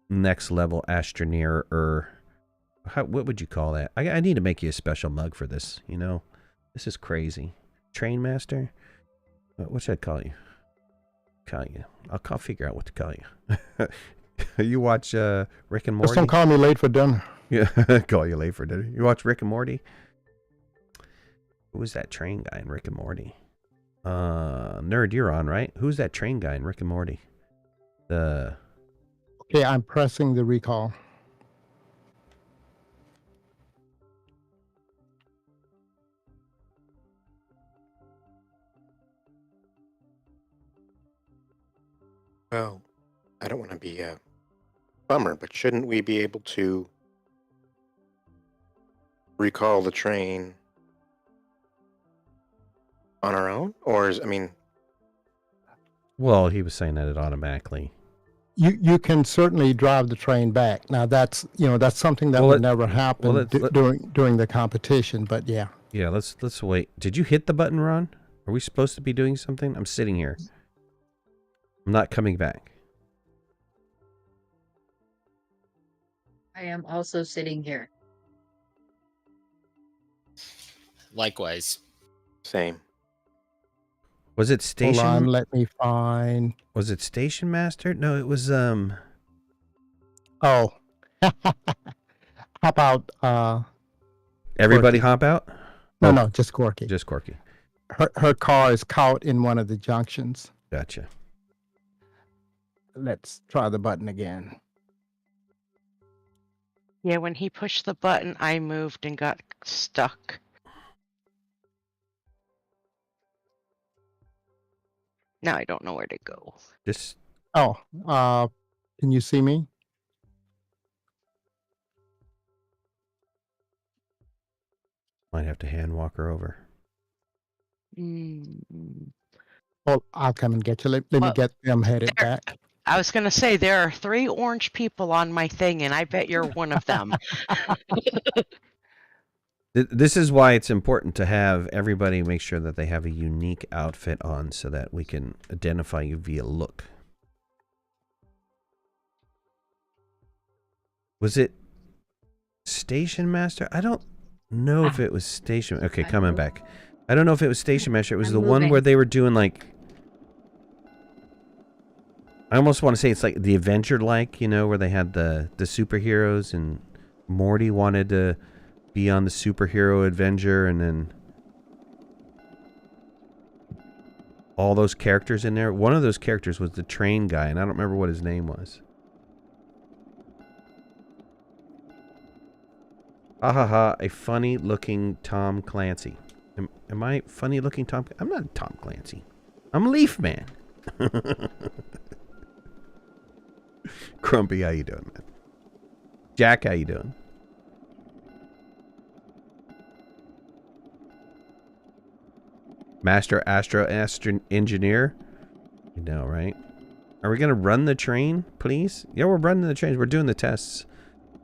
next level Astroneer, or what would you call that? I need to make you a special mug for this. You know, this is crazy. Train master. What should I call you? I'll figure out what to call you. You watch Rick and Morty? Just don't call me late for dinner. Yeah, call you late for dinner. You watch Rick and Morty? Who was that train guy in Rick and Morty? Nerd, you're on, right? Who's that train guy in Rick and Morty? Okay, I'm pressing the recall. Well, I don't want to be a bummer, but shouldn't we be able to recall the train on our own? Or Well, he was saying that it automatically. You can certainly drive the train back. Now that's something that would never happen during the competition. But yeah. Yeah, let's wait. Did you hit the button, Ron? Are we supposed to be doing something? I'm sitting here. I'm not coming back. I am also sitting here. Likewise. Same. Was it station? Hold on, let me find. Was it Station Master? No, it was Oh. How about Everybody Corky. hop out? No, just Corky. Just Corky. Her car is caught in one of the junctions. Gotcha. Let's try the button again. Yeah, when he pushed the button, I moved and got stuck. Now I don't know where to go. Just Oh, can you see me? might have to hand walk her over. Well, I'll come and get you. Let me get them headed back. I was going to say, there are 3 orange people on my thing, and I bet you're one of them. This is why it's important to have everybody make sure that they have a unique outfit on so that we can identify you via look. Was it Station Master? I don't know if it was Station... Okay, coming back. I don't know if it was Station Master. It was the one where they were doing like... I almost want to say it's like the Avenger-like, where they had the superheroes and Morty wanted to be on the superhero Avenger, and then all those characters in there. One of those characters was the train guy, and I don't remember what his name was. Ha ha ha, a funny-looking Tom Clancy. Am I funny-looking Tom? I'm not Tom Clancy. I'm Leaf Man. Grumpy, how you doing, man? Jack, how you doing? Master Astro Engineer. You know, right? Are we going to run the train, please? Yeah, we're running the trains. We're doing the tests.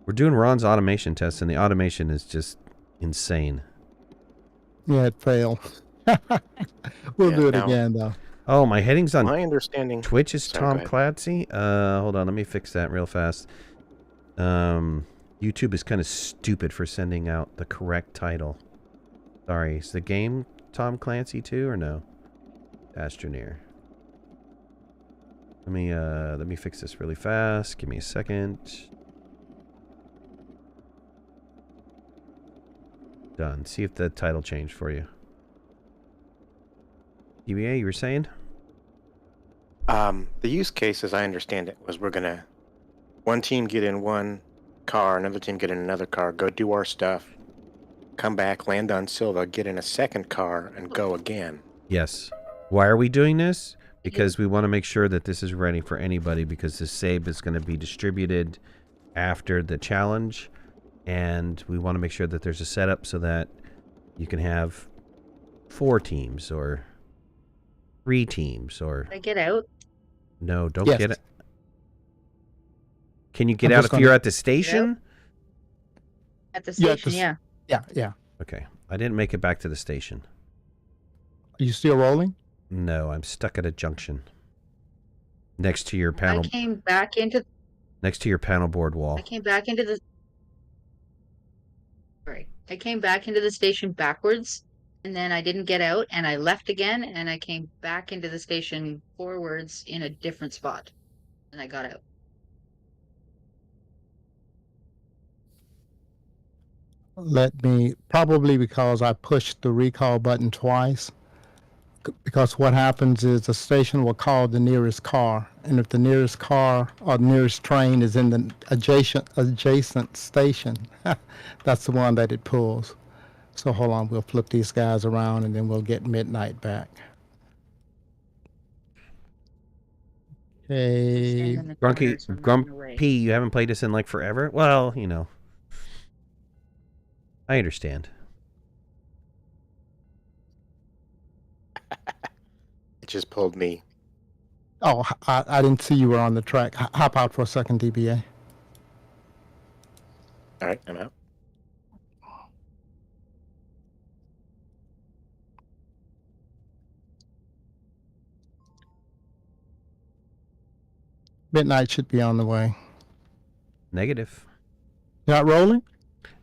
We're doing Ron's automation tests, and the automation is just insane. Yeah, it failed. We'll Yeah, do it now- again, though. Oh, my heading's on My understanding. Twitch is Sorry, Tom go ahead. Clancy. Hold on, let me fix that real fast. YouTube is kind of stupid for sending out the correct title. Sorry, is the game Tom Clancy too or no? Astroneer. Let me fix this really fast. Give me a second. Done. See if the title changed for you. DBA, you were saying? The use case, as I understand it, was we're gonna one team get in one car, another team get in another car, go do our stuff, come back, land on Silva, get in a second car, and go again. Yes. Why are we doing this? Because we want to make sure that this is ready for anybody, because the save is going to be distributed after the challenge, and we want to make sure that there's a setup so that you can have 4 teams or 3 teams or... Did I get out? No, don't Yes. get it. Can you get I'm out just if you're gonna- at the station? At the Yeah, station, 'cause- yeah. Yeah, yeah. Okay. I didn't make it back to the station. Are you still rolling? No, I'm stuck at a junction. Next to your panel, I came back into next to your panel board wall. I came back into the Sorry. I came back into the station backwards, and then I didn't get out, and I left again, and I came back into the station forwards in a different spot, and I got out. Let me, probably because I pushed the recall button twice. Because what happens is the station will call the nearest car, and if the nearest car or nearest train is in the adjacent station, that's the one that it pulls. So hold on, we'll flip these guys around, and then we'll get Midnight back. Okay, Stand in the corner, so I'm not in the way. Grumpy, you haven't played this in like forever? Well, you know. I understand. It just pulled me. oh, I didn't see you were on the track. Hop out for a second, DBA. All right, I'm out. Midnight should be on the way. Negative. You're not rolling?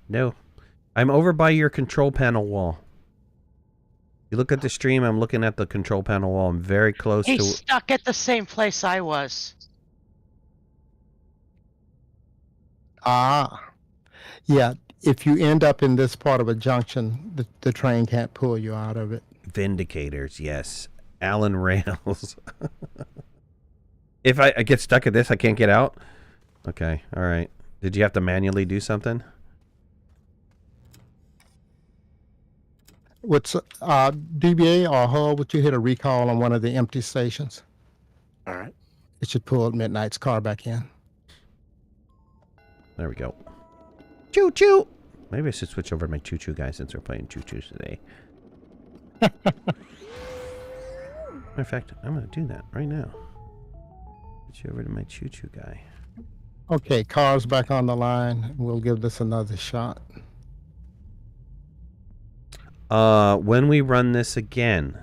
No. I'm over by your control panel wall. You look at the stream, I'm looking at the control panel wall. I'm very close He's to... stuck at the same place I was. Ah. Yeah, if you end up in this part of a junction, the train can't pull you out of it. Vindicators, yes. Alan Rails. If I get stuck at this, I can't get out? Okay, alright. Did you have to manually do something? What's DBA or Hull, would you hit a recall on one of the empty stations? All right. It should pull Midnight's car back in. There we go. Choo-choo! Maybe I should switch over to my choo-choo guy since we're playing choo-choos today. Matter of fact, I'm going to do that right now. Switch over to my choo-choo guy. Okay, car's back on the line. We'll give this another shot. When we run this again,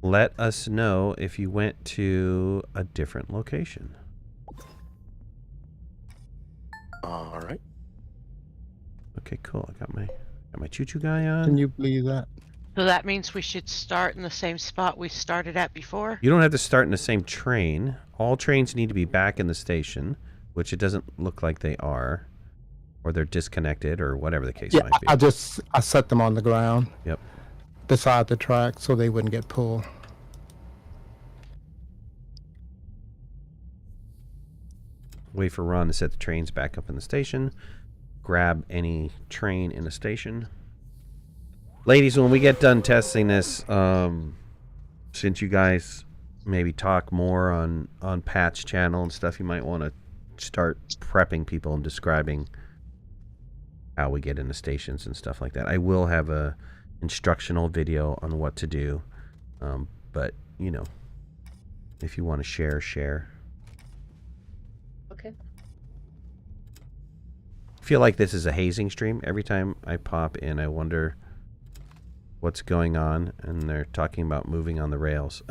let us know if you went to a different location. All right. Okay, cool. I got my choo-choo guy on. Can you believe that? So that means we should start in the same spot we started at before? You don't have to start in the same train. All trains need to be back in the station, which it doesn't look like they are. Or they're disconnected, or whatever the case Yeah, might be. I set them on the ground. Yep. Beside the track so they wouldn't get pulled. Wait for Ron to set the trains back up in the station. Grab any train in the station. Ladies, when we get done testing this, since you guys maybe talk more on Pat's channel and stuff, you might want to start prepping people and describing how we get into stations and stuff like that. I will have an instructional video on what to do. But, you know, if you want to share. Okay. I feel like this is a hazing stream. Every time I pop in, I wonder what's going on, and they're talking about moving on the rails.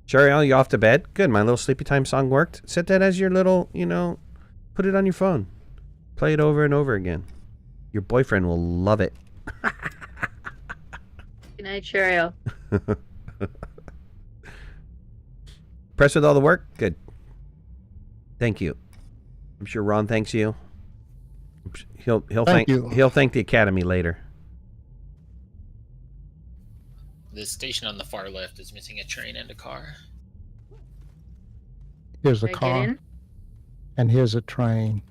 Shariel, you off to bed? Good, my little sleepy time song worked. Set that as your little, you know, put it on your phone. Play it over and over again. Your boyfriend will love it. Good night, Cheerio. Impressed with all the work? Good. Thank you. I'm sure Ron thanks you. He'll Thank you. He'll thank the Academy later. The station on the far left is missing a train and a car. Here's a Should I get car, in? and here's a train.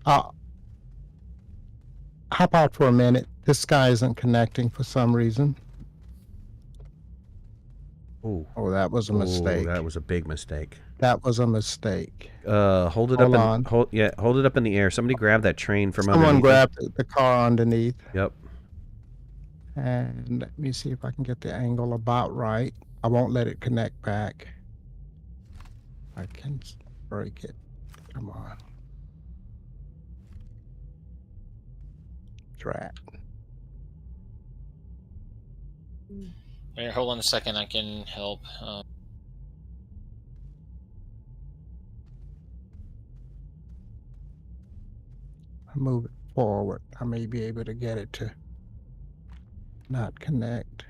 Hop out for a minute. This guy isn't connecting for some reason. Ooh. Oh, that was a Ooh, mistake. that was a big mistake. That was a mistake. Hold it Hold up. on. Hold it up in the air. Somebody grab that train from Someone underneath. grabbed the car underneath. Yep. And let me see if I can get the angle about right. I won't let it connect back. I can break it. Come on. Drat. Here, hold on a second. I can help. Move it forward. I may be able to get it to not connect.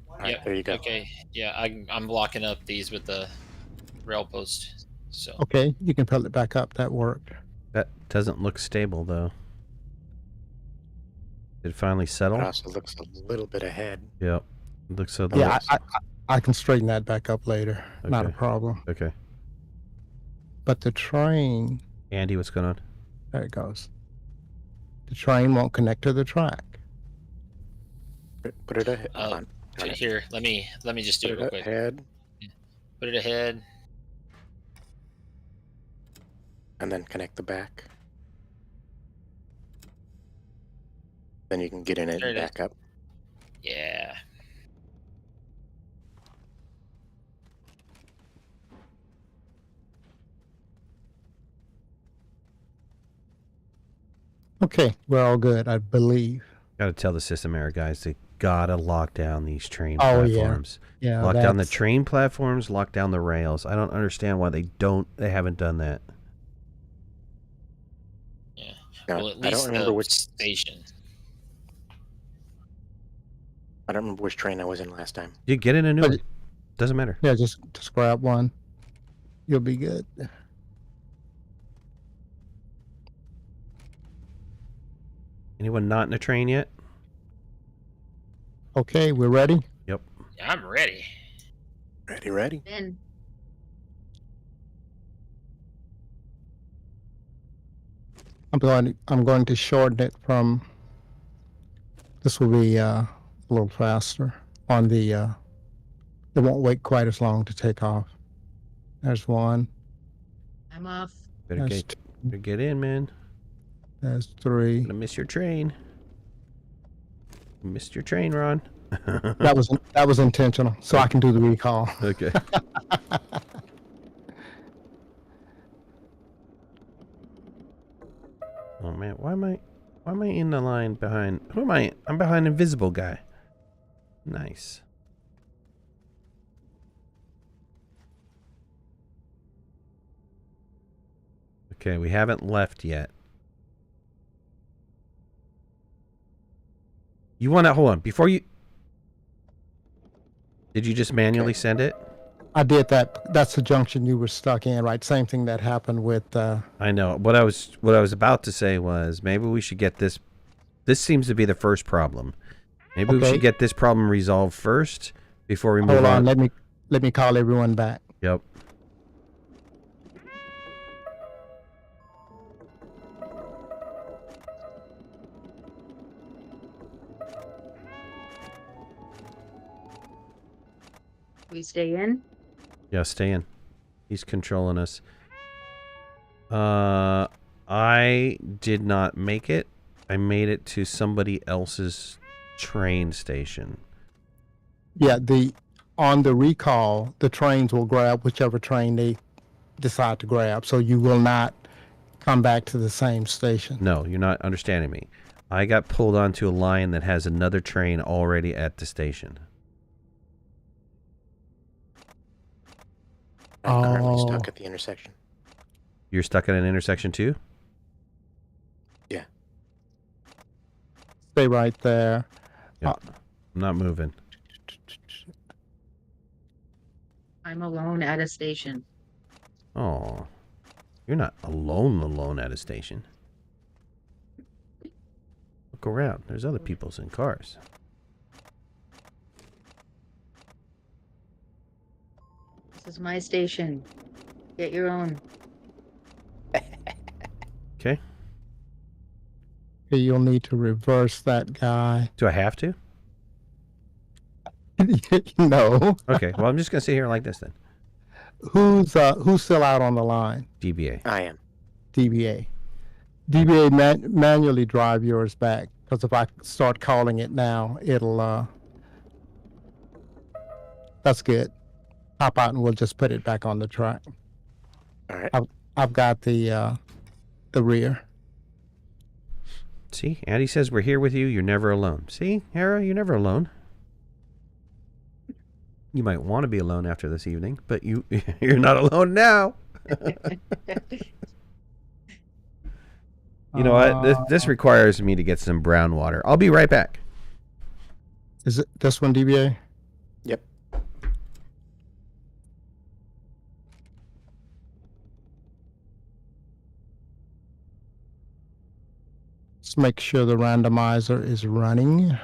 All right, Yep. there you go. Okay. Yeah, I'm blocking up these with the rail post. So Okay, you can pull it back up. That worked. That doesn't look stable though. Did it finally It settle? also looks a little bit ahead. Yep. It looks so. Yeah, I can straighten that back up later. Not a Okay. problem. Okay. But the train, Andy, what's going on? there it goes. The train won't connect to the track. Put it ahead. Uh, on. Darn it. here, let me just do Put it real it quick. ahead, Put it ahead. and then connect the back. Then you can get in it There and it is. back up. Yeah. Okay, we're all good, I believe. Gotta tell the system error guys, they gotta lock down these train Oh, yeah. platforms. Yeah, Lock down the that's- train platforms, lock down the rails. I don't understand why they haven't done that. Yeah. Now, Well, at I least don't remember the which. station. I don't remember which train I was in last time. You get in a new But- one. Doesn't matter. Yeah, just grab one. You'll be good. Anyone not in a train yet? Okay, we're ready? Yeah, I'm ready. Ready? In. I'm going to shorten it from, this will be a little faster on the, it won't wait quite as long to take off. There's one, I'm off. Better there's get in, man. there's three. Gonna miss your train. You missed your train, Ron. That was intentional, so I can do the recall. Okay. Oh man, why am I in the line behind? Who am I? I'm behind invisible guy. Nice. Okay, we haven't left yet. You want to hold on before you? Did you just manually send it? I did that. That's the junction you were stuck in, right? Same thing that happened with. I know. What I was about to say was maybe we should get this. This seems to be the first problem. Maybe we Okay. should get this problem resolved first before we move Hold on, on. let me call everyone back. Yep. We stay in. Yeah, stay in. He's controlling us. I did not make it. I made it to somebody else's train station. Yeah, on the recall, the trains will grab whichever train they decide to grab. So you will not come back to the same station. No, you're not understanding me. I got pulled onto a line that has another train already at the station. I'm currently Oh. stuck at the intersection. You're stuck at an intersection too? Yeah. Stay right there. Yeah. I'm not moving. I'm alone at a station. Oh. You're not alone at a station. Look around. There's other people's in cars. This is my station. Get your own. Okay. You'll need to reverse that guy. Do I have to? No. Okay. Well, I'm just going to sit here like this then. Who's still out on the line? DBA. I am. DBA. DBA manually drive yours back, because if I start calling it now, it'll. That's good. Hop out and we'll just put it back on the track. All right. I've got the rear. See, Andy says we're here with you. You're never alone. See, Hera, you're never alone. You might want to be alone after this evening, but you're not alone now. You know what? This requires me to get some brown water. I'll be right back. Is it this one, DBA? Yep. Let's make sure the randomizer is running.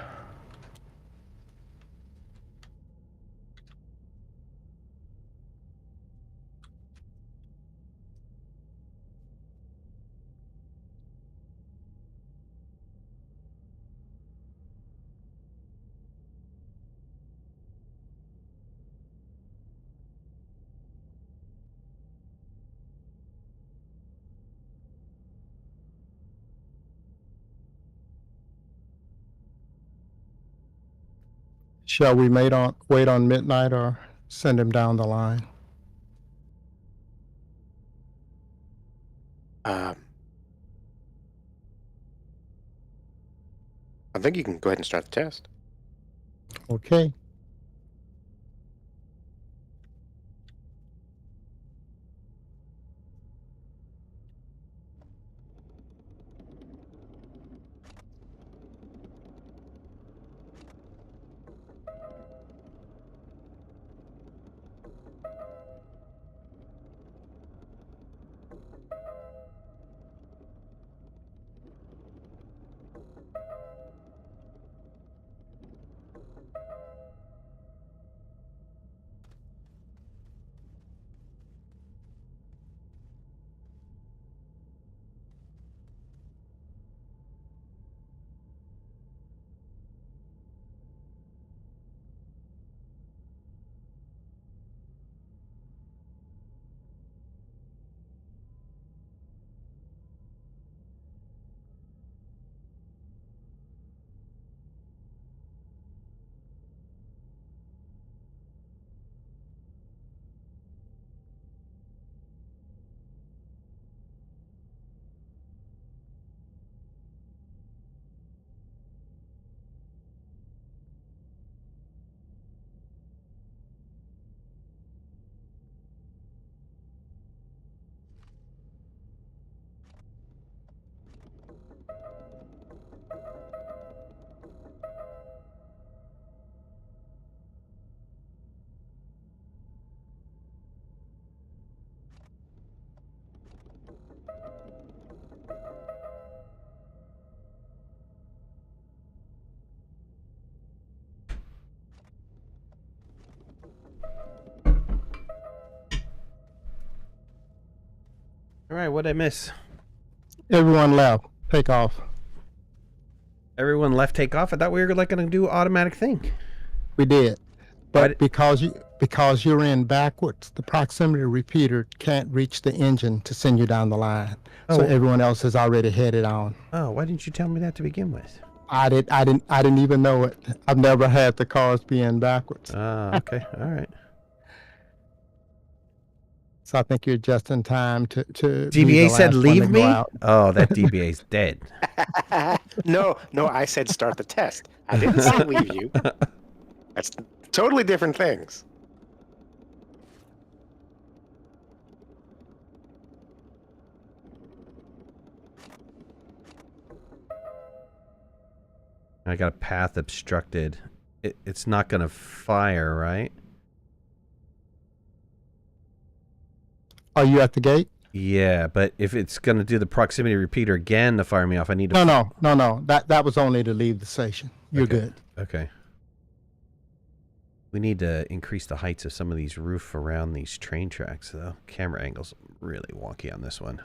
Shall we wait on Midnight or send him down the line? I think you can go ahead and start the test. Okay. All right, what'd I miss? Everyone left. Take off. Everyone left take off? I thought we were like going to do automatic thing. We did. Why But did- because Because you're in backwards, the proximity repeater can't reach the engine to send you down the line. So Oh. everyone else is already headed on. Oh, why didn't you tell me that to begin with? I didn't even know it. I've never had the cars being backwards. Okay. All right. So I think you're just in time to be the DBA said last one leave to go me? out. Oh, that DBA's dead. No, I said start the test. I didn't say leave you. That's totally different things. I got a path obstructed. It's not going to fire, right? Are you at the gate? Yeah, but if it's going to do the proximity repeater again to fire me off, I need to... No. That was only to leave the station. You're Okay. good. Okay. We need to increase the heights of some of these roof around these train tracks, though. Camera angle's really wonky on this one.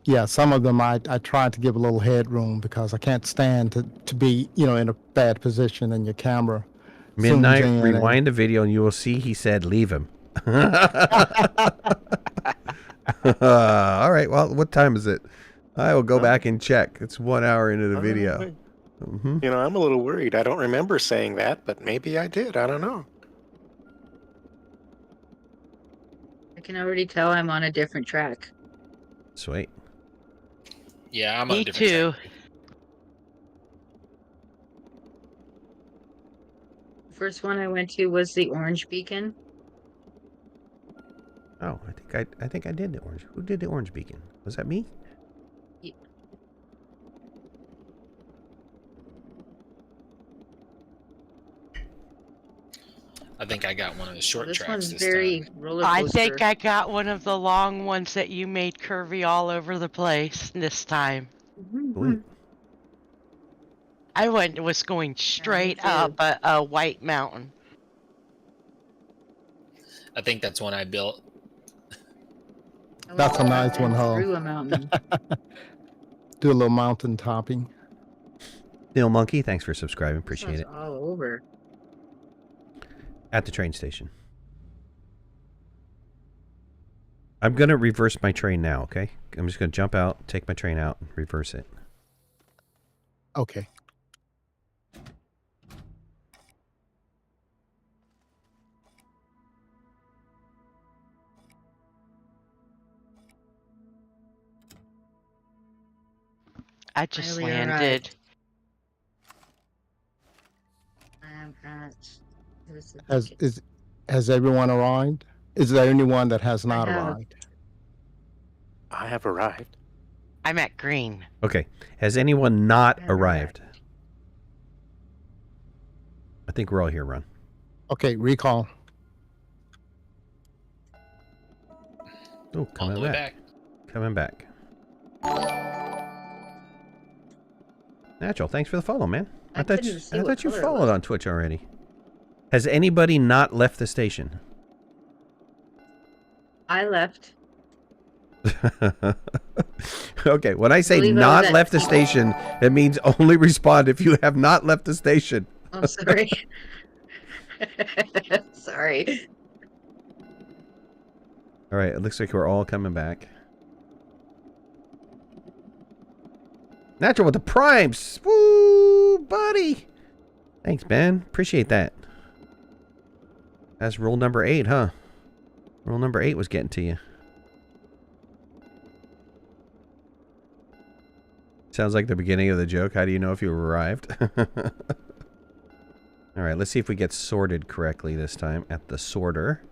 Yeah, some of them I tried to give a little headroom because I can't stand to be, in a bad position and your camera. Midnight, zooms in and- rewind the video and you will see he said leave him. All right, well, what time is it? I will go back and check. It's 1 hour into the video. Mm-hmm. I'm a little worried. I don't remember saying that, but maybe I did. I don't know. I can already tell I'm on a different track. Sweet. Yeah, I'm on Me a different too. track. The first one I went to was the Orange Beacon. Oh, I think I did the orange. Who did the orange beacon? Was that me? I think I got one of the short This tracks one's this very time. roller I coaster. think I got one of the long ones that you made curvy all over the place this time. Sweet. I was going straight too. up a white mountain. I think that's one I built. I That's a went nice up one, and Ho. through a mountain. Do a little mountain topping. Neil Monkey, thanks for subscribing. This Appreciate one's it. all over. At the train station. I'm going to reverse my train now, okay? I'm just going to jump out, take my train out, and reverse it. Okay. I just Finally landed. arrived. I'm at. There's the beacon. Has everyone arrived? Is there anyone that has not have. arrived? I have arrived. I'm at green. Okay. Has anyone not I have arrived? I think we're all here, Ron. Okay, recall. Oh, On coming the way back. back. Coming back. Natural, thanks for the follow, man. I thought couldn't you, see I what thought you color it followed was. on Twitch already. Has anybody not left the station? I left. Okay, when I say Believe I was not at left the peak. station, it means only respond if you have not left the station. Oh, sorry. Sorry. All right, it looks like we're all coming back. Natural with the primes. Woo, buddy. Thanks, man. Appreciate that. That's rule number 8, huh? Rule number 8 was getting to you. Sounds like the beginning of the joke. How do you know if you arrived? All right, let's see if we get sorted correctly this time at the sorter.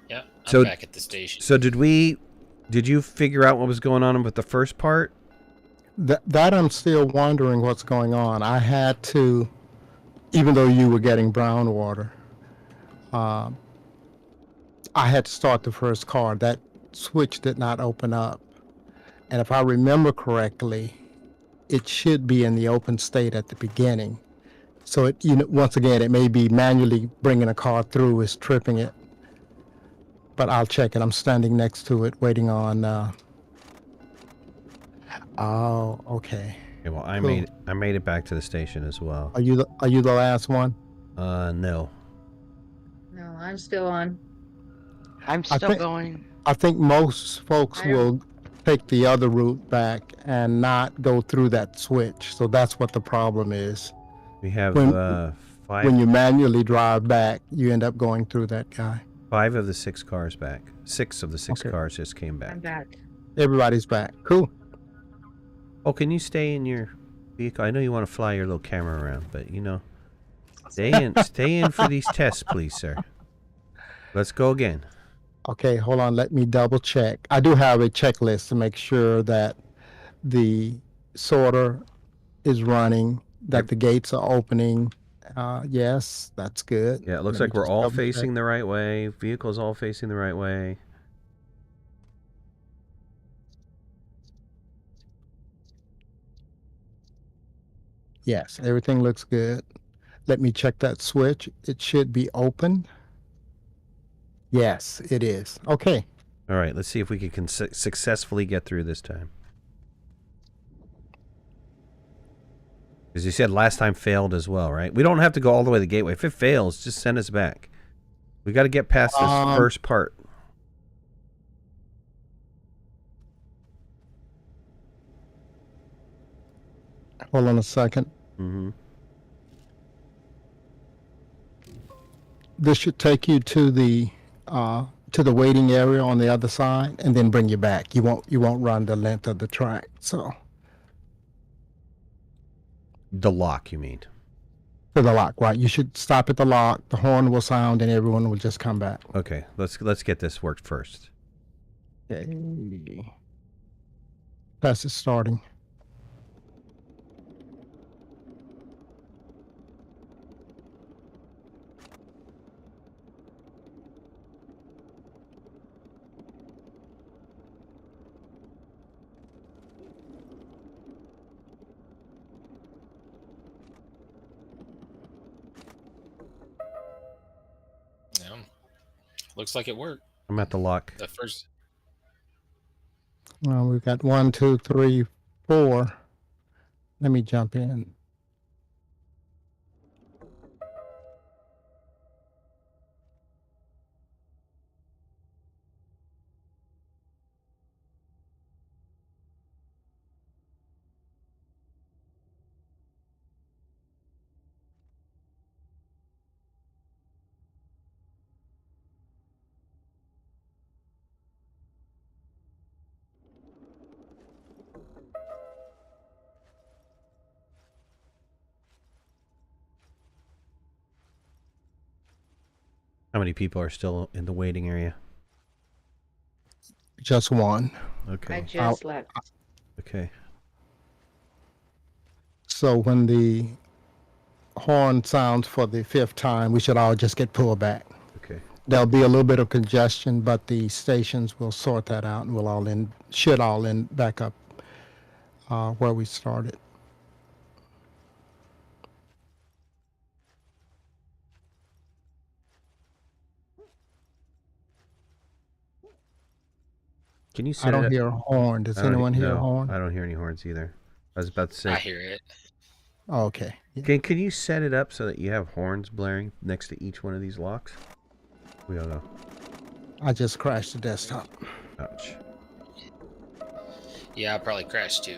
Yeah, I'm So- back at the station. So did you figure out what was going on with the first part? That I'm still wondering what's going on. I had to, even though you were getting brown water, I had to start the first car. That switch did not open up. And if I remember correctly, it should be in the open state at the beginning. So it, once again, it may be manually bringing a car through is tripping it. But I'll check it. I'm standing next to it, waiting on. Oh, okay. Okay, well, I Cool. made it back to the station as well. Are you the last one? No. No, I'm still on. I'm I still think- going. I think most folks I don't- will take the other route back and not go through that switch. So that's what the problem is. We have When- five. When you manually drive back, you end up going through that guy. 5 of the 6 cars back. 6 of the 6 Okay. cars just came back. I'm back. Everybody's back. Cool. Oh, can you stay in your vehicle? I know you want to fly your little camera around, but you know, stay in for these tests, please, sir. Let's go again. Okay, hold on. Let me double check. I do have a checklist to make sure that the sorter is running, that the gates are opening. Yes, that's good. Yeah, it looks Let me like we're just all double facing check. the right way. Vehicles all facing the right way. Yes, everything looks good. Let me check that switch. It should be open. Yes, it is. Okay. All right, let's see if we can successfully get through this time. Because you said last time failed as well, right? We don't have to go all the way to the gateway. If it fails, just send us back. We got to get past this first part. Hold on a second. Mm-hmm. This should take you to the waiting area on the other side, and then bring you back. You won't run the length of the track. So The lock, you mean? to the lock, right? You should stop at the lock. The horn will sound, and everyone will just come back. Okay, let's get this worked first. Okay. Test is starting. Yeah. Looks like it worked. I'm at the lock. The first. Well, we've got 1, 2, 3, 4. Let me jump in. How many people are still in the waiting area? Just one. I Okay. just left. Okay. So when the horn sounds for the 5th time, we should all just get pulled back. Okay. There'll be a little bit of congestion, but the stations will sort that out, and we'll should all end back up where we started. Can you set I it don't up? hear a horn. Does I don't- anyone hear a no, horn? I don't hear any horns either. I was about to I say. hear it. Oh, okay. Yeah. Can you set it up so that you have horns blaring next to each one of these locks? We don't know. I just crashed the desktop. Ouch. Yeah, I probably crashed too.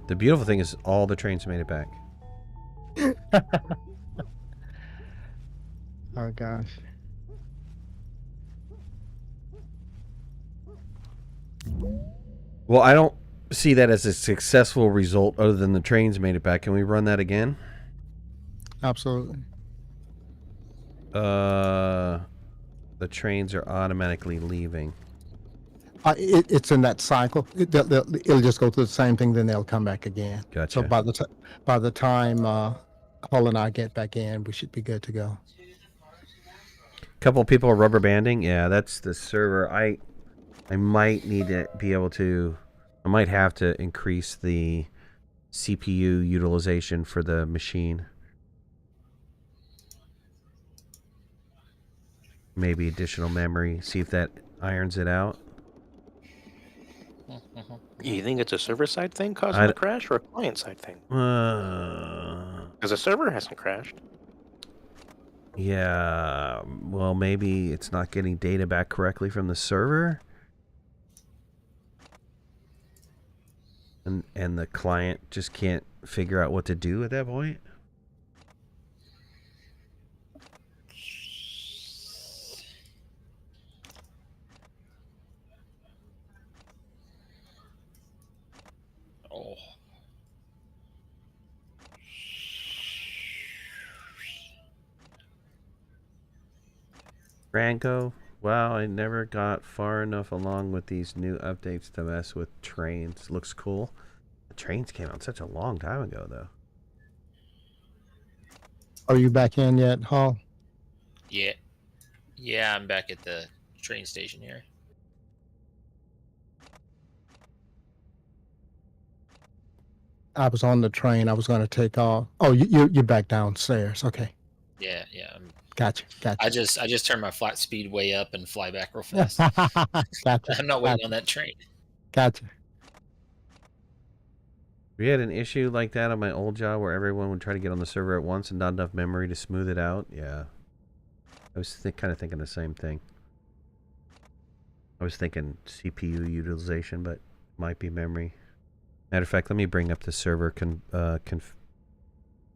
The beautiful thing is all the trains made it back. Oh gosh. Well, I don't see that as a successful result other than the trains made it back. Can we run that again? Absolutely. The trains are automatically leaving. It's in that cycle. It'll just go through the same thing, then they'll come back again. Gotcha. So by the time Hull and I get back in, we should be good to go. Couple of people are rubber banding. Yeah, that's the server. I might need to be able to. I might have to increase the CPU utilization for the machine. Maybe additional memory. See if that irons it out. You think it's a server-side thing causing I- the crash or a client-side thing? Because the server hasn't crashed. Yeah, well, maybe it's not getting data back correctly from the server. And the client just can't figure out what to do at that point. Oh. Franco, wow, I never got far enough along with these new updates to mess with trains. Looks cool. The trains came out such a long time ago, though. Are you back in yet, Hall? Yeah. Yeah, I'm back at the train station here. I was on the train. I was going to take off. Oh, you're back downstairs. Okay, Yeah. gotcha. I just turn my flat speed way up and fly back real fast. Gotcha. I'm not waiting on that train. Gotcha. We had an issue like that on my old job where everyone would try to get on the server at once and not enough memory to smooth it out. Yeah. I was kind of thinking the same thing. I was thinking CPU utilization, but might be memory. Matter of fact, let me bring up the server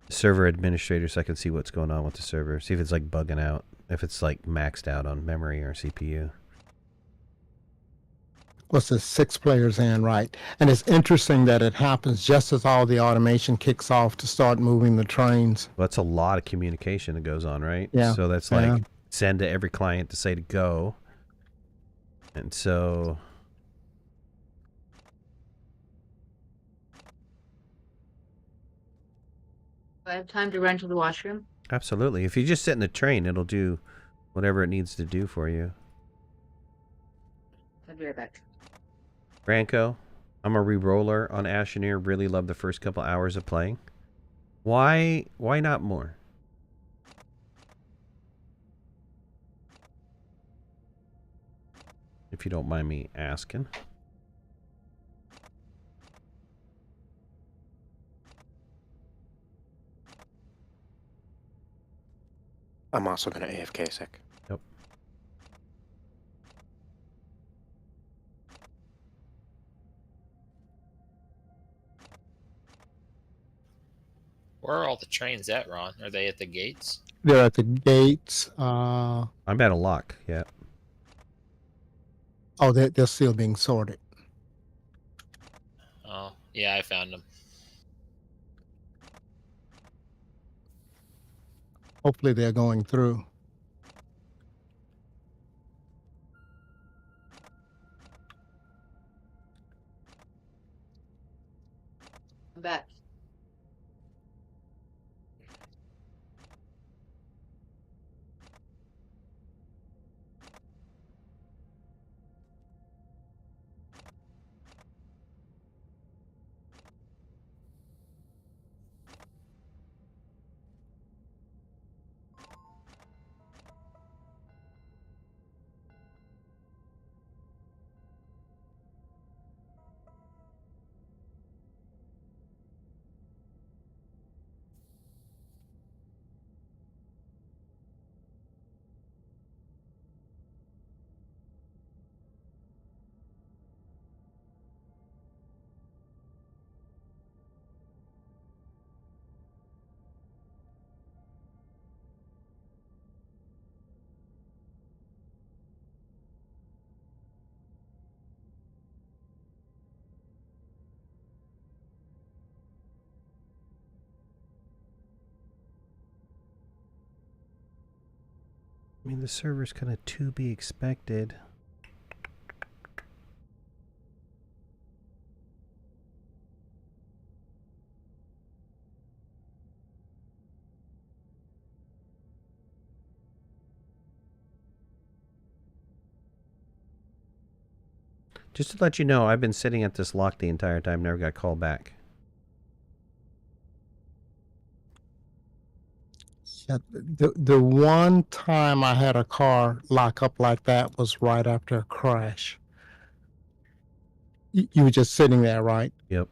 server administrator so I can see what's going on with the server. See if it's like bugging out. If it's like maxed out on memory or CPU. What's this? 6 players in, right? And it's interesting that it happens just as all the automation kicks off to start moving the trains. Well, that's a lot of communication that goes on, right? Yeah. So that's like send to every client to say to go. And so Do I have time to run to the washroom? absolutely. If you just sit in the train, it'll do whatever it needs to do for you. I'll be right back. Franco, I'm a re-roller on Astroneer. Really love the first couple hours of playing. Why not more? If you don't mind me asking. I'm also going to AFK a sec. Yep. Where are all the trains at, Ron? Are they at the gates? They're at the gates. I'm at a lock, yeah. Oh, they're still being sorted. Oh, yeah, I found them. Hopefully they're going through. I'm back. I mean, the server's kind of to be expected. Just to let you know, I've been sitting at this lock the entire time, never got called back. Yeah, the one time I had a car lock up like that was right after a crash. You were just sitting there, right? Yep.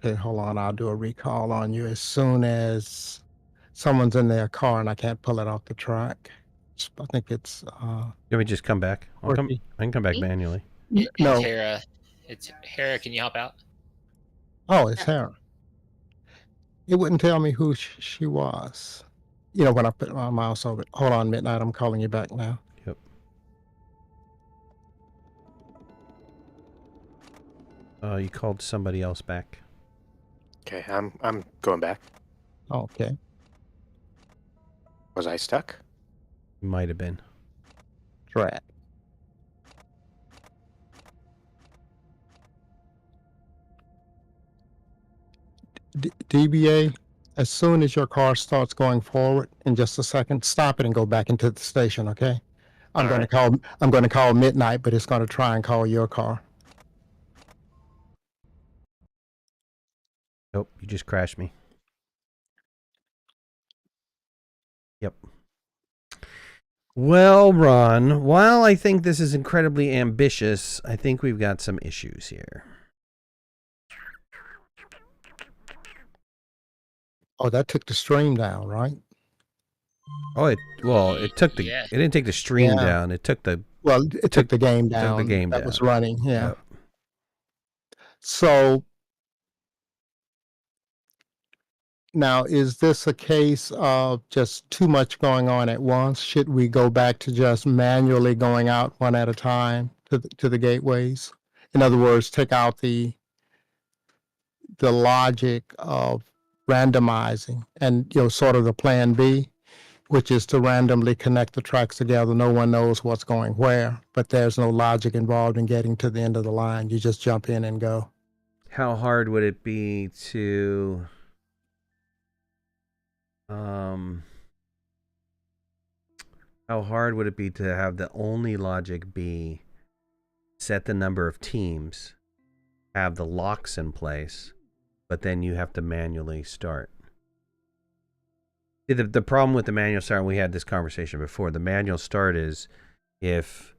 Okay, hold on. I'll do a recall on you as soon as someone's in their car and I can't pull it off the track. I think it's Let me just come back. I can come back Me? manually. no. Hera, it's Hera. Can you help out? Oh, it's her. It wouldn't tell me who she was. You know, when I put my mouse over it. Hold on, Midnight. I'm calling you back now. Yep. You called somebody else back. Okay, I'm going back. Okay. Was I stuck? Might have been. Drat. DBA, as soon as your car starts going forward, in just a second, stop it and go back into the station, okay? I'm going to call Midnight, but it's going to try and call your car. Nope, you just crashed me. Yep. Well, Ron, while I think this is incredibly ambitious, I think we've got some issues here. Oh, that took the stream down, right? Oh, it took the it didn't take the stream down. It took the it took the game down. Took the game that down. was running, yeah. Yep. So now, is this a case of just too much going on at once? Should we go back to just manually going out one at a time to the gateways? In other words, take out the logic of randomizing and, you know, sort of the plan B, which is to randomly connect the tracks together. No one knows what's going where, but there's no logic involved in getting to the end of the line. You just jump in and go. How hard would it be to how hard would it be to have the only logic be set the number of teams, have the locks in place, but then you have to manually start? See, the problem with the manual start, and we had this conversation before, the manual start is if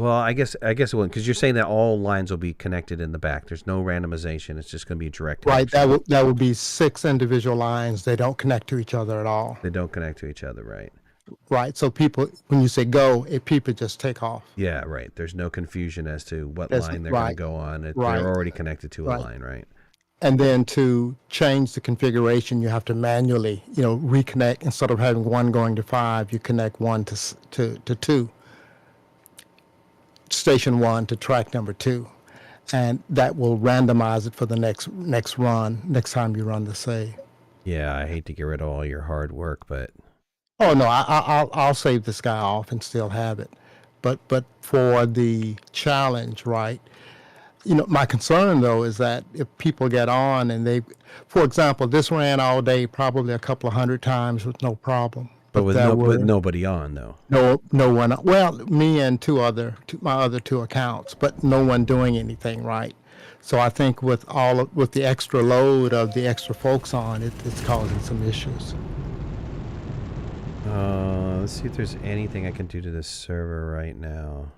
well, I guess it wouldn't, because you're saying that all lines will be connected in the back. There's no randomization. It's just going to be direct Right. connection. That would be 6 individual lines. They don't connect to each other at all. They don't connect to each other, right? Right. So people, when you say go, people just take off. Yeah, right. There's no confusion as to what line they're going to go on. They're already connected to a line, right? And then to change the configuration, you have to manually, you know, reconnect. Instead of having one going to 5, you connect one to 2. Station 1 to track number 2, and that will randomize it for the next run, next time you run the save. Yeah, I hate to get rid of all your hard work, but oh no, I'll save this guy off and still have it, but for the challenge, right? You know, my concern though is that if people get on and they, for example, this ran all day, probably a couple of 100 times with no problem. But with nobody on though. No one. Well, me and my other 2 accounts, but no one doing anything, right? So I think with the extra load of the extra folks on, it's causing some issues. Let's see if there's anything I can do to this server right now.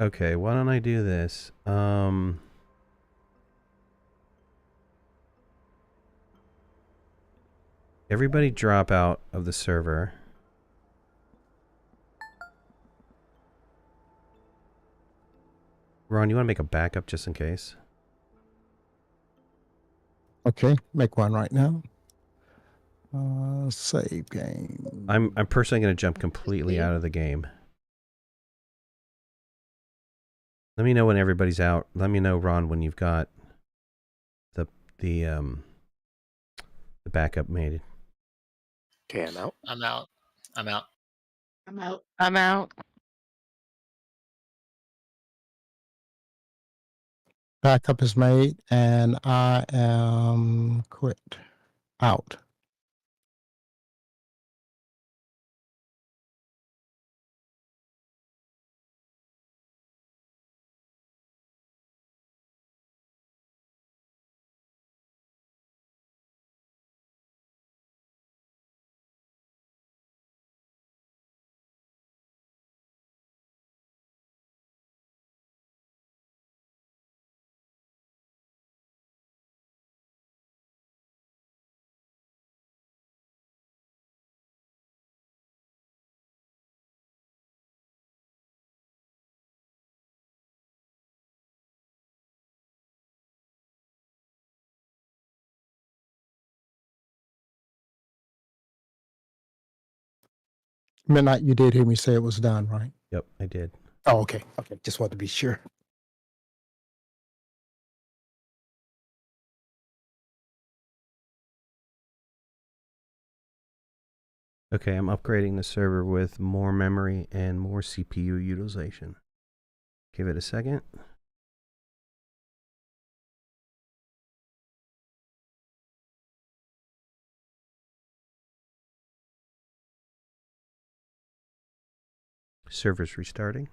Okay, why don't I do this? Everybody drop out of the server. Ron, you want to make a backup just in case? Okay, make one right now. Save game. I'm personally going to jump completely Steve? out of the game. Let me know when everybody's out. Let me know, Ron, when you've got the backup made. Okay, I'm out. I'm out. I'm out. I'm out. I'm out. Backup is made, and I am quit. Out. Midnight, you did hear me say it was done, right? Yep, I did. Oh, okay. Okay. Just wanted to be sure. Okay, I'm upgrading the server with more memory and more CPU utilization. Give it a second. Server's restarting.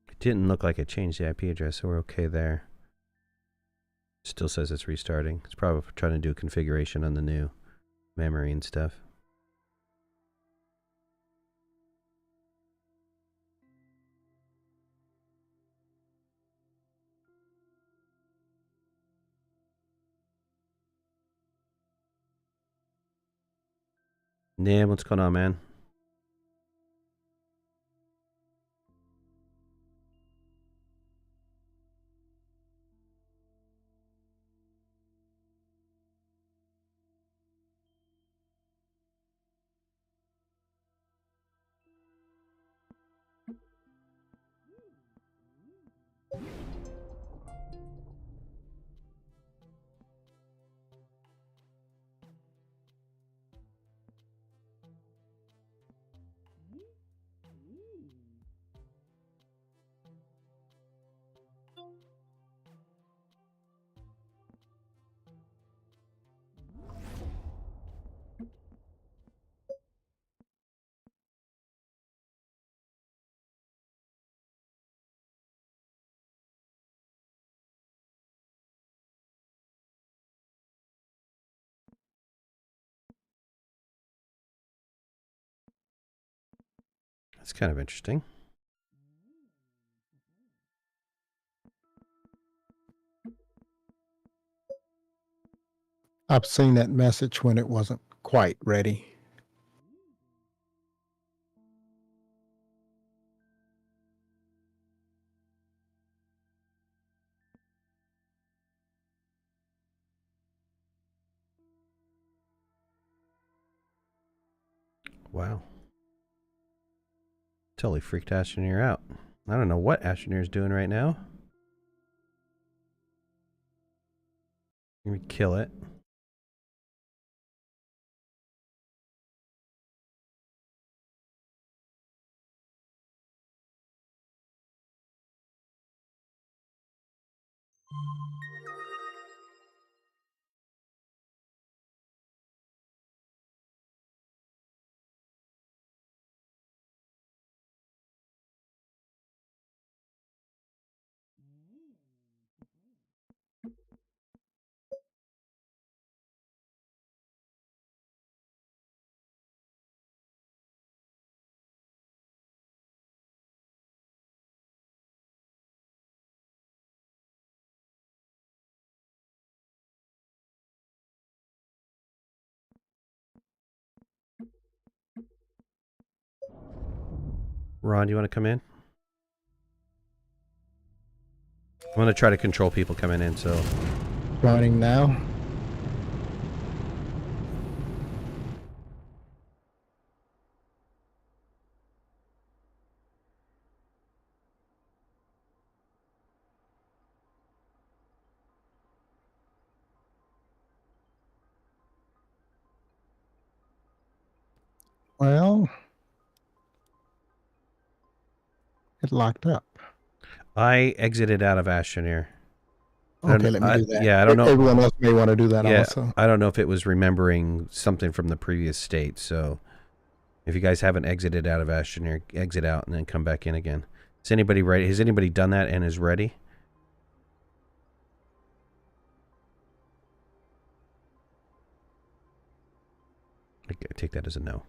It didn't look like it changed the IP address, so we're okay there. Still says it's restarting. It's probably trying to do a configuration on the new memory and stuff. Nim, what's going on, man? That's kind of interesting. I've seen that message when it wasn't quite ready. Wow. Totally freaked Astroneer out. I don't know what Astroneer's doing right now. We kill it. Ron, do you want to come in? I'm going to try to control people coming in, so... Joining now. Well, it locked up. I exited out of Astroneer. Okay, let me do that. Yeah, I don't know. Everyone else may want to do that also. I don't know if it was remembering something from the previous state, so if you guys haven't exited out of Astroneer, exit out and then come back in again. Is anybody ready? Has anybody done that and is ready? I take that as a no.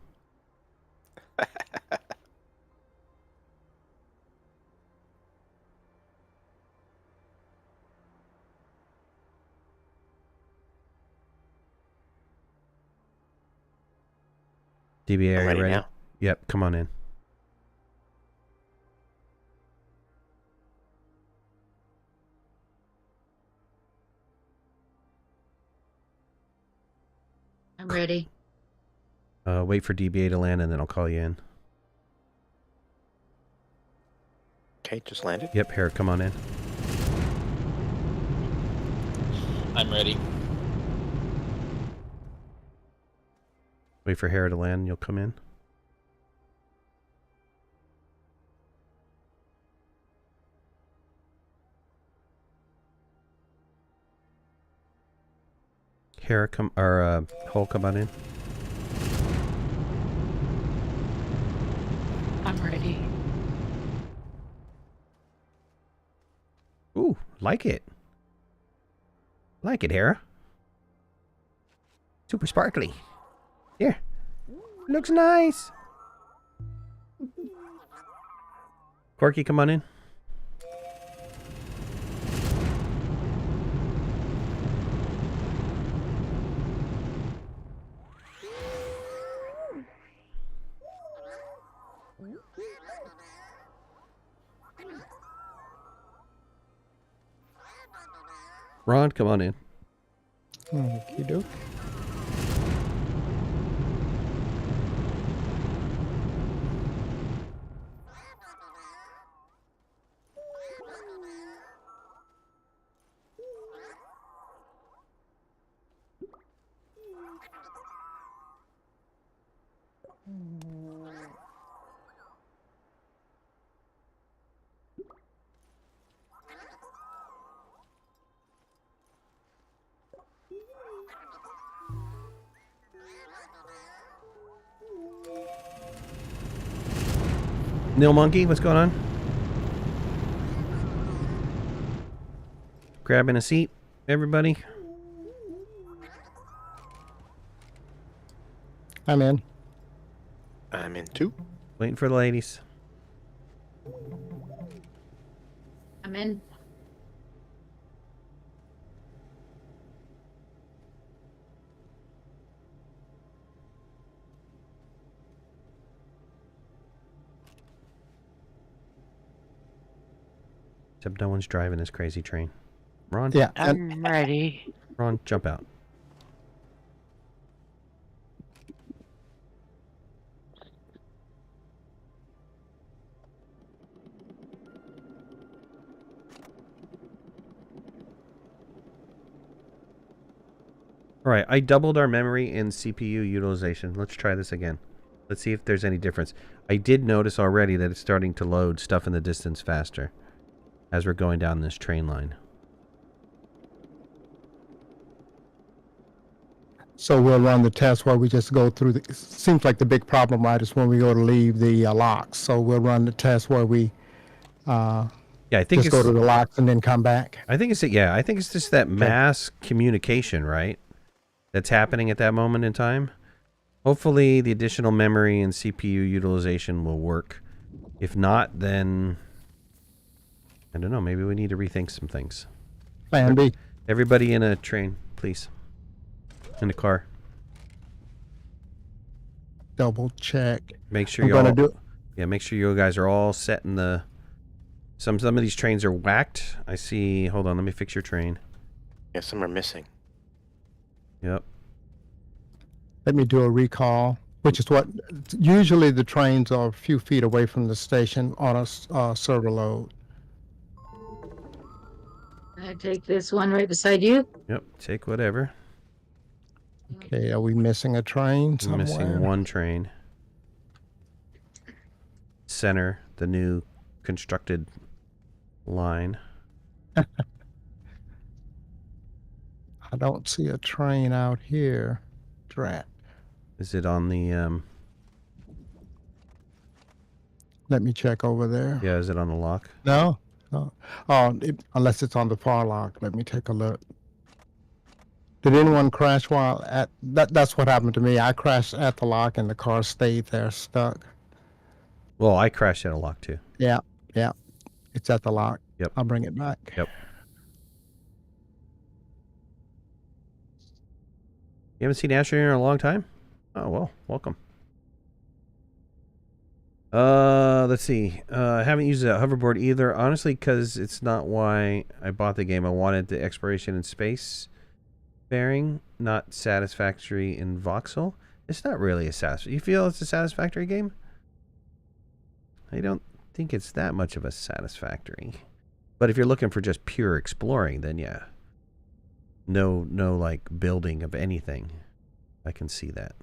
DBA, are you ready? Now. Yep, come on in. I'm ready. Wait for DBA to land and then I'll call you in. Okay, just landed. Yep, Harry, come on in. I'm ready. Wait for Harry to land and you'll come in. Harry, come, or Hole, come on in. I'm ready. Ooh, like it. Like it, Hera. Super sparkly. Here. Looks nice. Corky, come on in. Ron, come on in. Okie doke. Nil Monkey, what's going on? Grabbing a seat, everybody. I'm in. I'm in 2. Waiting for the ladies. I'm in. Except no one's driving this crazy train. Ron? Yeah. I'm ready. Ron, jump out. All right, I doubled our memory and CPU utilization. Let's try this again. Let's see if there's any difference. I did notice already that it's starting to load stuff in the distance faster as we're going down this train line. So we'll run the test where we just go through the, it seems like the big problem, right, is when we go to leave the locks. So we'll run the test where we Yeah, I think just go to the locks and then come back. I think it's just that mass communication, right? That's happening at that moment in time. Hopefully the additional memory and CPU utilization will work. If not, then I don't know, maybe we need to rethink some things. Plan B. Everybody in a train, please. In a car. Double check. Make sure make sure you guys are all set in the some of these trains are whacked. I see, hold on, let me fix your train. Yeah, some are missing. Yep. Let me do a recall, which is what usually the trains are a few feet away from the station on a server load. I take this one right beside you. Yep, take whatever. Okay, are we missing a train somewhere? Missing one train. Center, the new constructed line. I don't see a train out here. Drat. Is it on the Let me check over there. yeah, is it on the lock? No? Oh, unless it's on the far lock. Let me take a look. Did anyone crash while at that's what happened to me. I crashed at the lock and the car stayed there stuck. Well, I crashed at a lock too. Yeah. It's at the lock. Yep. I'll bring it back. Yep. You haven't seen Astroneer in a long time? Oh, well, welcome. Let's see. I haven't used a hoverboard either, honestly, because it's not why I bought the game. I wanted the exploration in space bearing, not satisfactory in voxel. It's not really a satisfactory. You feel it's a satisfactory game? I don't think it's that much of a satisfactory. But if you're looking for just pure exploring, then yeah. No like building of anything. I can see that.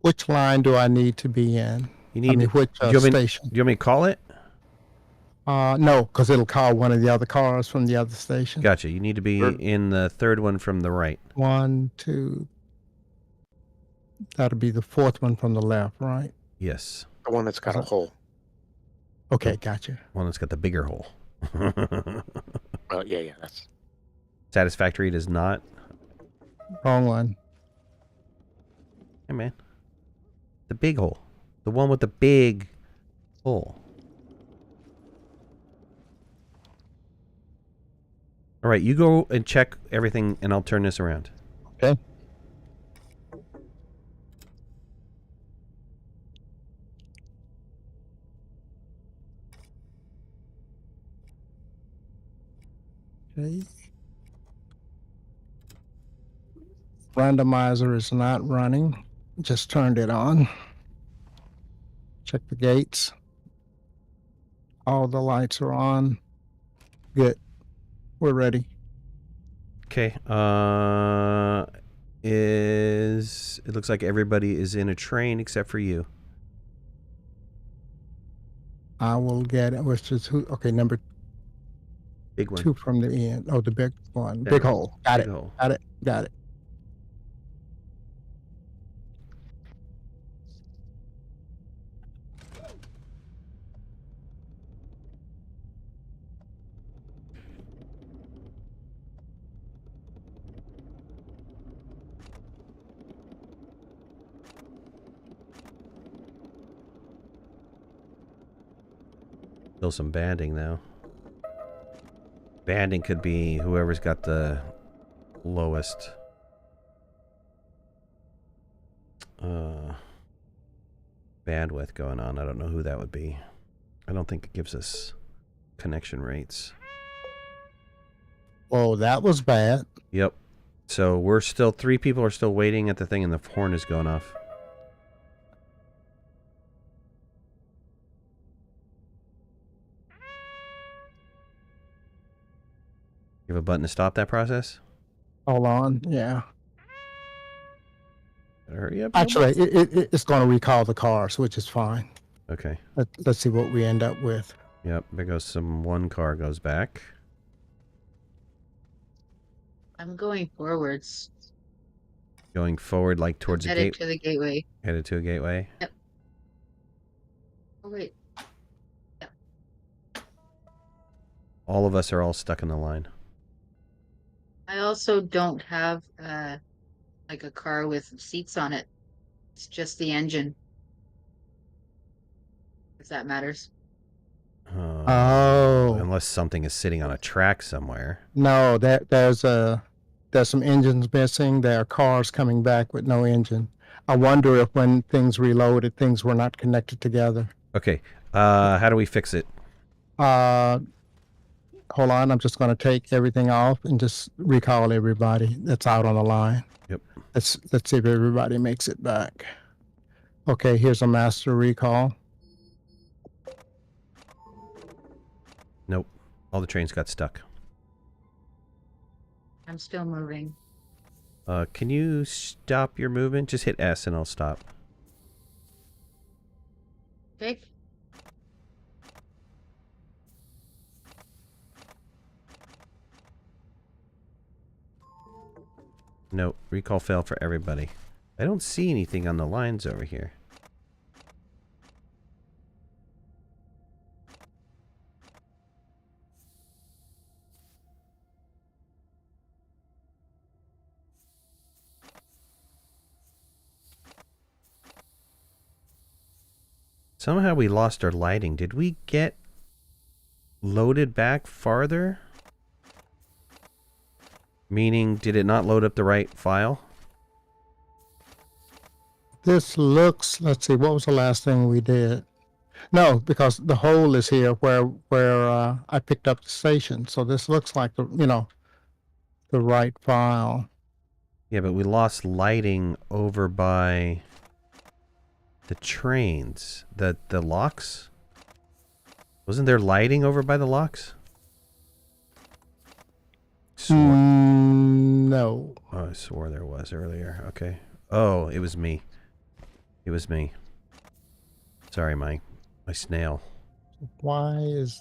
Which line do I need to be in? You need which station? Do you want me to call it? No, because it'll call one of the other cars from the other station. Gotcha. You need to be in the third one from the right. 1, 2. That'll be the fourth one from the left, right? Yes. The one that's got a hole. Okay, gotcha. One that's got the bigger hole. Well, yeah, that's... Satisfactory does not. Wrong one. Hey, man. The big hole. The one with the big hole. All right, you go and check everything, and I'll turn this around. Okay. Okay. Randomizer is not running. Just turned it on. Check the gates. All the lights are on. Good. We're ready. Okay. It looks like everybody is in a train except for you. I will get it. Which is who? Okay, number Big one. 2 from the end. Oh, the big one. Yeah. Big hole. Got Big it. hole. Got it. Still some banding though. Banding could be whoever's got the lowest bandwidth going on. I don't know who that would be. I don't think it gives us connection rates. Oh, that was bad. Yep. So we're still 3 people are still waiting at the thing and the horn is going off. You have a button to stop that process? Hold on. Yeah. Better hurry up. Actually, it's going to recall the cars, which is fine. Okay. Let's see what we end up with. Yep, there goes some one car goes back. I'm going forwards. Going forward like towards a Headed gate. to the gateway. Headed to a gateway. Yep. Oh wait. All of us are all stuck in the line. I also don't have like a car with seats on it. It's just the engine. If that matters. Oh. Unless something is sitting on a track somewhere. No, there's some engines missing. There are cars coming back with no engine. I wonder if when things reloaded, things were not connected together. Okay. How do we fix it? Hold on, I'm just going to take everything off and just recall everybody that's out on the line. Yep. Let's see if everybody makes it back. Okay, here's a master recall. Nope. All the trains got stuck. I'm still moving. Can you stop your movement? Just hit S and I'll stop. Okay. Nope. Recall failed for everybody. I don't see anything on the lines over here. Somehow we lost our lighting. Did we get loaded back farther? Meaning, did it not load up the right file? This looks, let's see, what was the last thing we did? No, because the hole is here where I picked up the station. So this looks like the right file. Yeah, but we lost lighting over by the trains. The locks? Wasn't there lighting over by the locks? No. Oh, I swore there was earlier. Okay. Oh, it was me. It was me. Sorry, my snail. Why is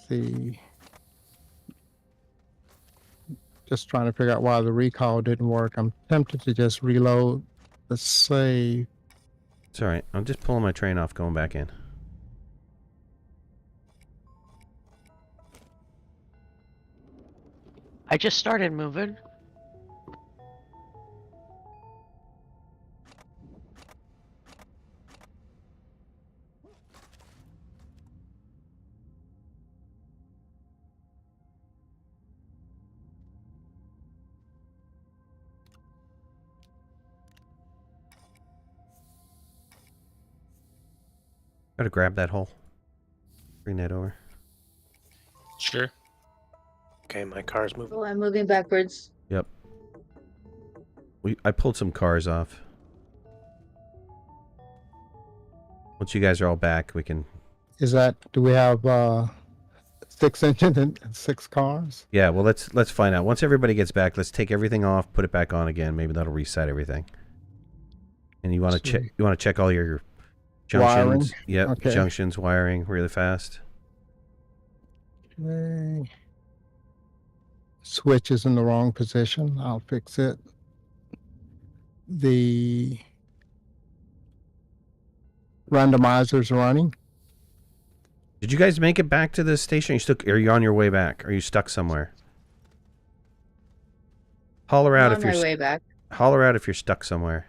just trying to figure out why the recall didn't work. I'm tempted to just reload the save. It's alright. I'm just pulling my train off, going back in. I just started moving. Gotta grab that hole. Bring that over. Sure. Okay, my car's moving. Oh, I'm moving backwards. Yep. I pulled some cars off. Once you guys are all back, we can... Do we have 6 engines and 6 cars? Yeah, well, let's find out. Once everybody gets back, let's take everything off, put it back on again. Maybe that'll reset everything. And you want to check. You want to check all your junctions. Wiring? Yep, Okay. junctions, wiring, really fast. Okay. Switch is in the wrong position. I'll fix it. The randomizer's running. Did you guys make it back to the station? Are you on your way back? Are you stuck somewhere? Holler out I'm if on you're my way back. holler out if you're stuck somewhere.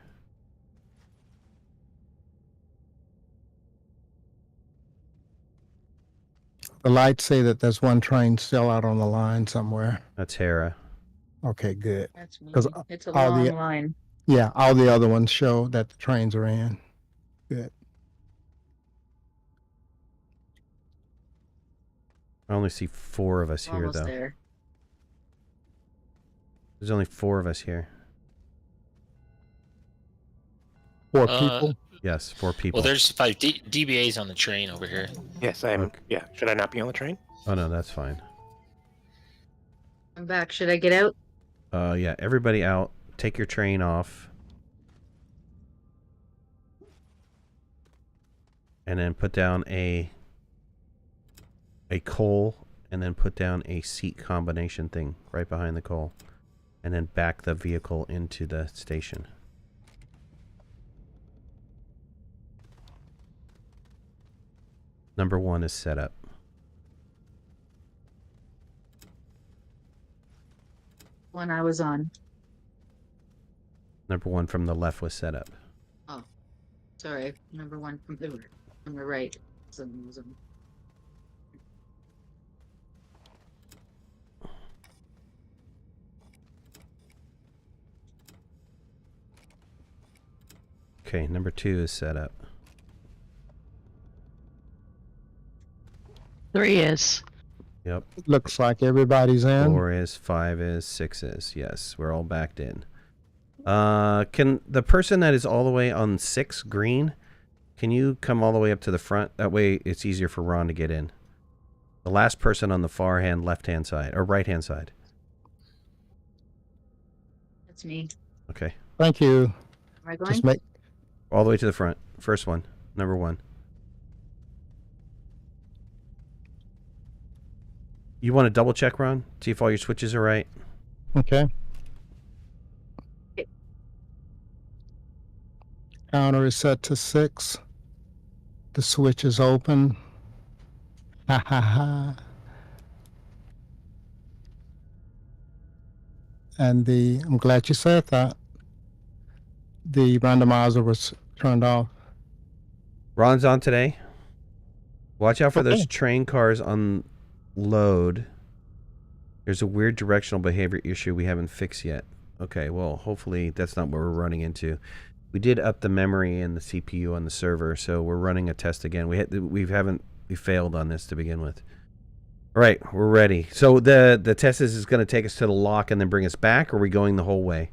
The lights say that there's one train still out on the line somewhere. That's Hera. Okay, good. That's me. 'Cause It's a all the- long line. Yeah, all the other ones show that the trains are in. Good. I only see 4 of us here, Almost though. there. There's only 4 of us here. 4 people. Yes, 4 people. Well, there's 5 DBAs on the train over here. Yes, I am. Okay. Yeah, should I not be on the train? Oh no, that's fine. I'm back. Should I get out? Yeah, everybody out. Take your train off. And then put down a coal, and then put down a seat combination thing right behind the coal. And then back the vehicle into the station. Number 1 is set up. One I was on. Number 1 from the left was set up. Oh, sorry. Number 1 from the right. Okay, number 2 is set up. 3 is. Yep. Looks like everybody's in. 4 is, 5 is, 6 is. Yes, we're all backed in. Can the person that is all the way on 6 green, can you come all the way up to the front? That way it's easier for Ron to get in. The last person on the far hand, left-hand side, or right-hand side. That's me. Okay. Thank you. Am I going? Just make All the way to the front. First one. Number 1. You want to double check, Ron? See if all your switches are right? okay. Counter is set to 6. The switch is open. Ha ha ha. And I'm glad you said that. The randomizer was turned off. Ron's on today. Watch out for Okay. those train cars on load. There's a weird directional behavior issue we haven't fixed yet. Okay, well, hopefully that's not what we're running into. We did up the memory and the CPU on the server, so we're running a test again. We failed on this to begin with. All right, we're ready. So the test is going to take us to the lock and then bring us back, or are we going the whole way?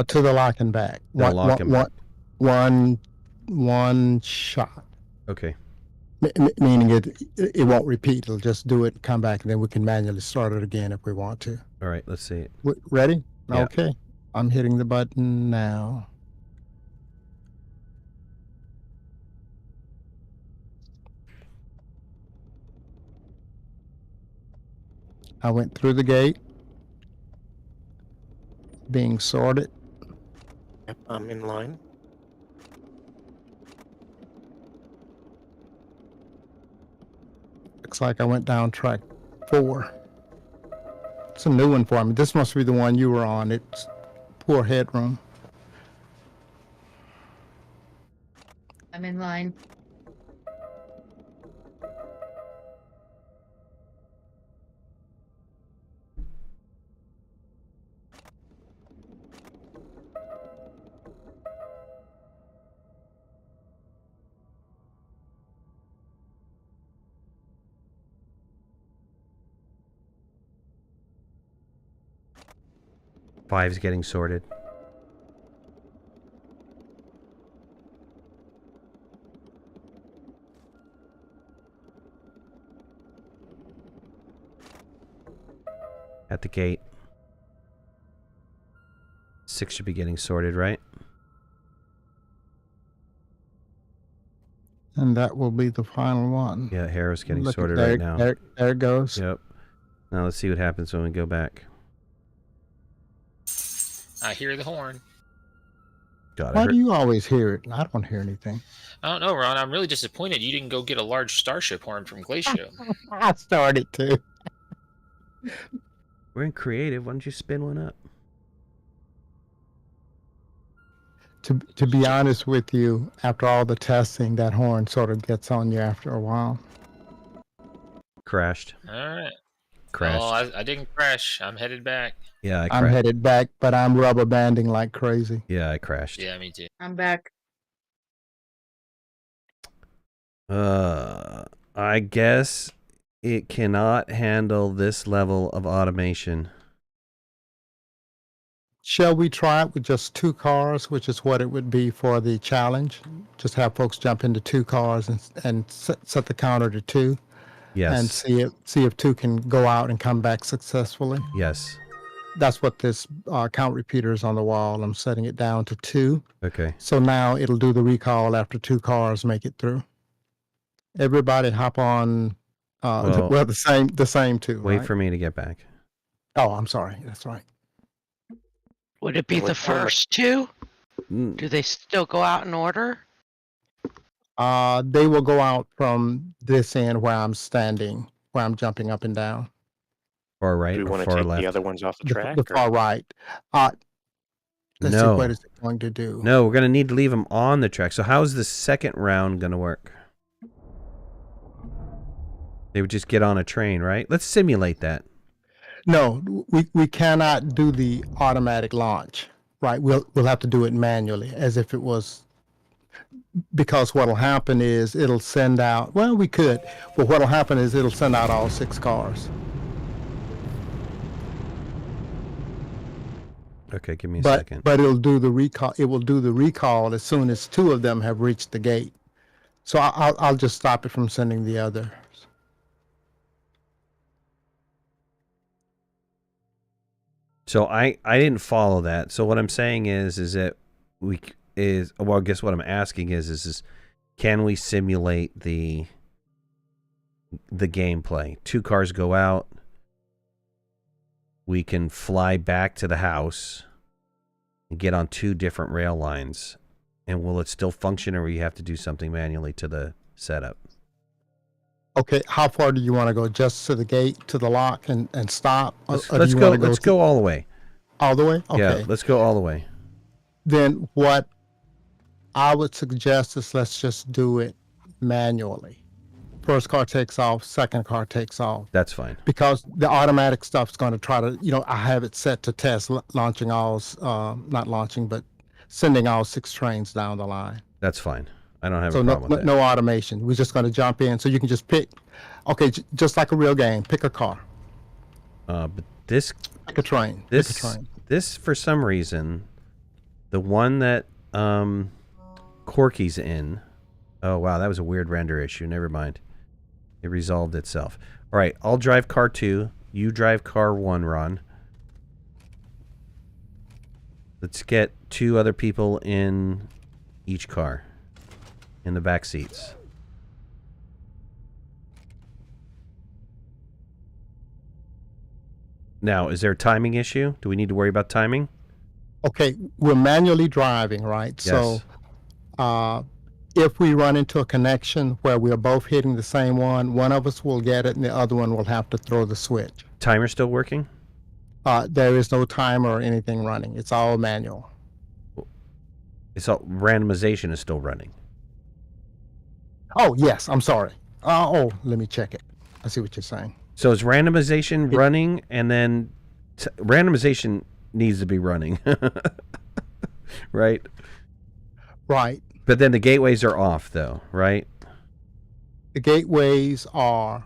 To the lock and back. The lock and back. One shot. Okay. Meaning it won't repeat. It'll just do it, come back, and then we can manually start it again if we want to. All right, let's see it. Ready? Yeah. Okay. I'm hitting the button now. I went through the gate, being sorted. Yep, I'm in line. Looks like I went down track 4. It's a new one for me. This must be the one you were on. It's poor headroom. I'm in line. Five's getting sorted. At the gate. 6 should be getting sorted, right? And that will be the final one. Yeah, Harrow's getting Look at sorted there, right now. There it goes. Yep. Now let's see what happens when we go back. I hear the horn. God, Why do you always hear it? I don't hear anything. I don't know, Ron. I'm really disappointed you didn't go get a large starship horn from Glacio. I started to. we're in creative. Why don't you spin one up? To be honest with you, after all the testing, that horn sort of gets on you after a while. Crashed. All right. Crashed. Oh, I didn't crash. I'm headed back. Yeah, I I'm crashed. headed back, but I'm rubber banding like crazy. Yeah, I crashed. Yeah, me too. I'm back. I guess it cannot handle this level of automation. Shall we try it with just 2 cars, which is what it would be for the challenge? Just have folks jump into 2 cars and set the counter to 2. and Yes. see if two can go out and come back successfully. Yes. That's what this count repeater is on the wall. I'm setting it down to 2. Okay. So now it'll do the recall after 2 cars make it through. Everybody hop on. Well, The same 2. Wait right? for me to get back. Oh, I'm sorry. That's right. Would it be It the would sound like- first 2? Mm, Do they still go out in order? They will go out from this end where I'm standing, where I'm jumping up and down. Far Do right we or want to far take left? the other ones off the The track? or- far right. Let's see, No. what is it going to do? No, we're going to need to leave them on the track. So how's the second round going to work? They would just get on a train, right? Let's simulate that. No, we cannot do the automatic launch, right? We'll have to do it manually, as if it was, because what'll happen is it'll send out, well, we could, but what'll happen is it'll send out all 6 cars. Okay, give me a second. But it'll do the recall. It will do the recall as soon as 2 of them have reached the gate. So I'll just stop it from sending the others. So I didn't follow that. So what I'm saying is that well, I guess what I'm asking is can we simulate the gameplay? 2 cars go out. We can fly back to the house and get on 2 different rail lines. And will it still function, or will you have to do something manually to the setup? Okay, how far do you want to go? Just to the gate, to the lock, and stop? Let's Or do you go. wanna Let's go all the way. all the way. Okay. Yeah, let's go all the way. Then what I would suggest is let's just do it manually. First car takes off, second car takes off. That's fine. Because the automatic stuff's going to try to, I have it set to test launching all, not launching, but sending all 6 trains down the line. That's fine. I don't have So a problem with that. no automation. We're just going to jump in. So you can just pick, okay, just like a real game, pick a car, But this pick a train, pick a this train. this for some reason, the one that Corky's in. Oh wow, that was a weird render issue. Never mind. It resolved itself. All right, I'll drive car 2. You drive car 1, Ron. Let's get 2 other people in each car, in the back seats. Now, is there a timing issue? Do we need to worry about timing? Okay, we're manually driving, right? Yes. So if we run into a connection where we're both hitting the same one of us will get it and the other one will have to throw the switch. Timer still working? There is no timer or anything running. It's all manual. It's all, randomization is still running. Oh, yes, I'm sorry. Let me check it. I see what you're saying. So is randomization running, and then randomization needs to be running, right? Right. But then the gateways are off, though, right? The gateways are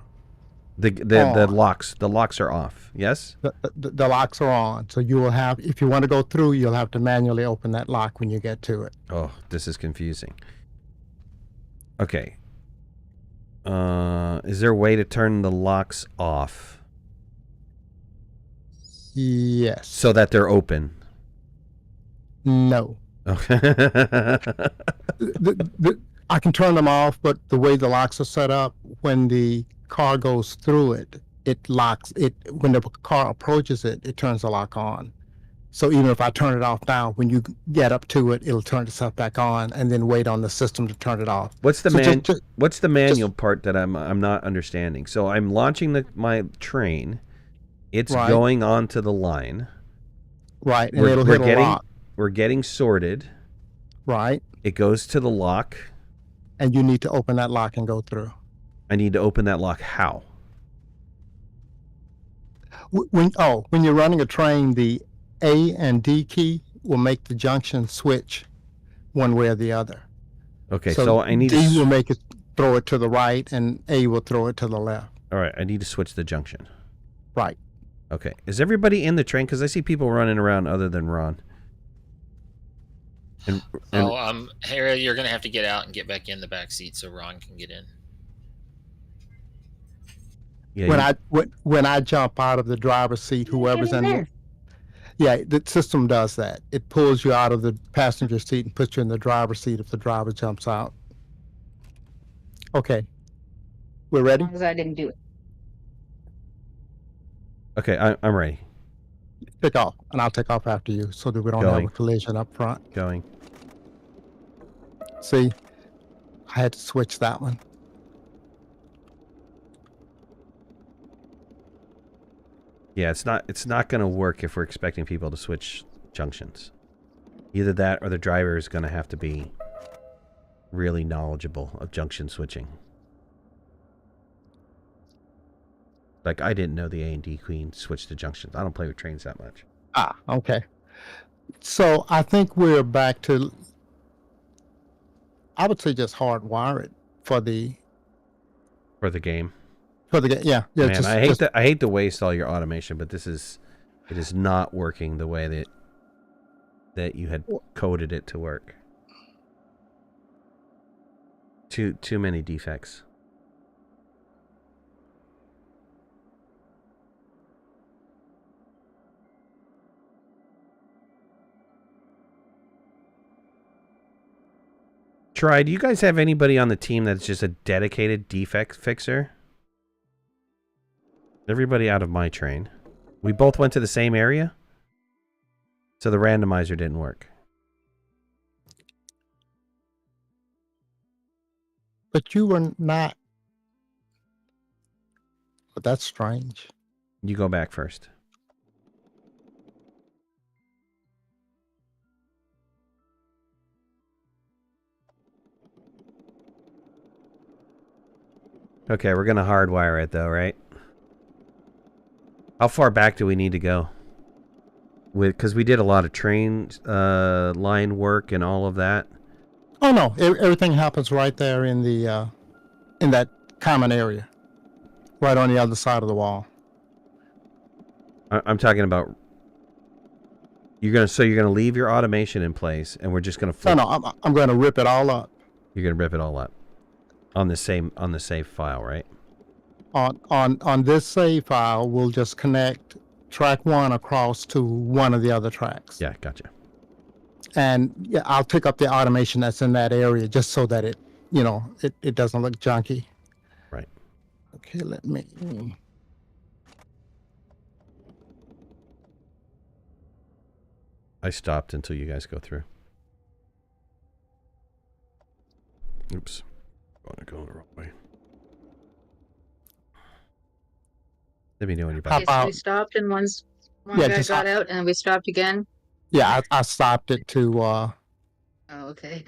The locks are off. Yes. the locks are on. So you will have, if you want to go through, you'll have to manually open that lock when you get to it. Oh, this is confusing. Okay. Is there a way to turn the locks off Yes. so that they're open? No. Okay. I can turn them off, but the way the locks are set up, when the car goes through it, it locks it. When the car approaches it, it turns the lock on. So even if I turn it off now, when you get up to it, it'll turn itself back on, and then wait on the system to turn it off. What's the So What's the manual part that I'm not understanding? So I'm launching my train. It's Right. going onto the line. Right, and it'll hit a lock. We're getting sorted. Right, It goes to the lock. and you need to open that lock and go through. I need to open that lock. How? When you're running a train, the A and D key will make the junction switch one way or the other. Okay, so I need D will to. make it throw it to the right, and A will throw it to the left. All right, I need to switch the junction. Right. Okay, is everybody in the train? Because I see people running around other than Ron. And Harry, you're gonna have to get out and get back in the back seat so Ron can get in. Yeah, When I jump out of the driver's seat, whoever's Get in in there. yeah, the system does that. It pulls you out of the passenger seat and puts you in the driver's seat if the driver jumps out. Okay, we're As ready. long as I didn't do it. okay, I'm ready. Take off, and I'll take off after you, so that we don't Going. have a collision up front. Going. See, I had to switch that one. Yeah, it's not going to work if we're expecting people to switch junctions. Either that or the driver is going to have to be really knowledgeable of junction switching. Like, I didn't know the A&D Queen switched to junctions. I don't play with trains that much. Ah, okay. So I think we're back to, I would say, just hardwire it for the game. yeah. Man, just, I hate to waste all your automation, but it is not working the way that you had coded it to work. Too many defects. Try, do you guys have anybody on the team that's just a dedicated defect fixer? Everybody out of my train. We both went to the same area, so the randomizer didn't work. But you were not. But that's strange. You go back first. Okay, we're gonna hardwire it though, right? How far back do we need to go? Because we did a lot of train line work and all of that. Oh no, everything happens right there in the in that common area, right on the other side of the wall. I'm talking about. You're gonna leave your automation in place, and we're just gonna flip. No, I'm going to rip it all up. You're gonna rip it all up on the save file, right? On this save file, we'll just connect track 1 across to one of the other tracks. Yeah, gotcha. And yeah, I'll pick up the automation that's in that area just so that it, it doesn't look junky. Right. Okay, let me. I stopped until you guys go through. Oops. I'm going the wrong way. Let me know when you're back. Okay, so we stopped and one Yeah, guy just- got out and we stopped again. Yeah, I stopped it to Oh, okay.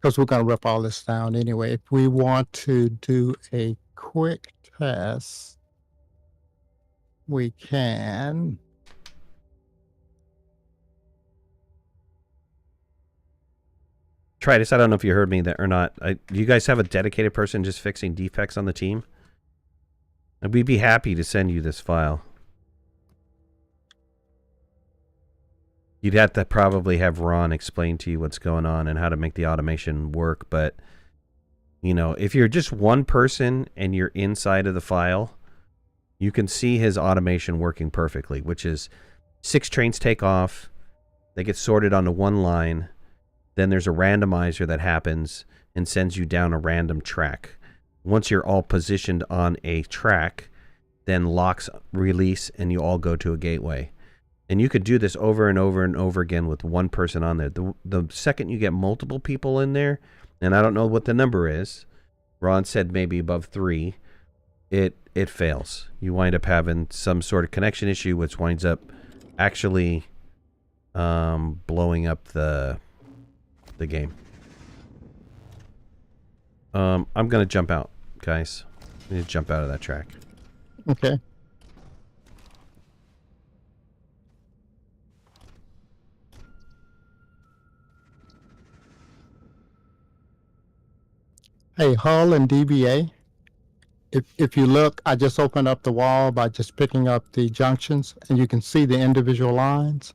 because we're going to rip all this down anyway. If we want to do a quick test, we can. Try this. I don't know if you heard me that or not. Do you guys have a dedicated person just fixing defects on the team? And we'd be happy to send you this file. You'd have to probably have Ron explain to you what's going on and how to make the automation work. But, if you're just one person and you're inside of the file, you can see his automation working perfectly, which is 6 trains take off. They get sorted onto one line. Then there's a randomizer that happens and sends you down a random track. Once you're all positioned on a track, then locks release and you all go to a gateway. And you could do this over and over and over again with one person on there. The second you get multiple people in there, and I don't know what the number is, Ron said maybe above 3, it fails. You wind up having some sort of connection issue, which winds up actually blowing up the game. I'm gonna jump out, guys. I need to jump out of that track. Okay. Hey, Hull and DBA, if you look, I just opened up the wall by just picking up the junctions, and you can see the individual lines.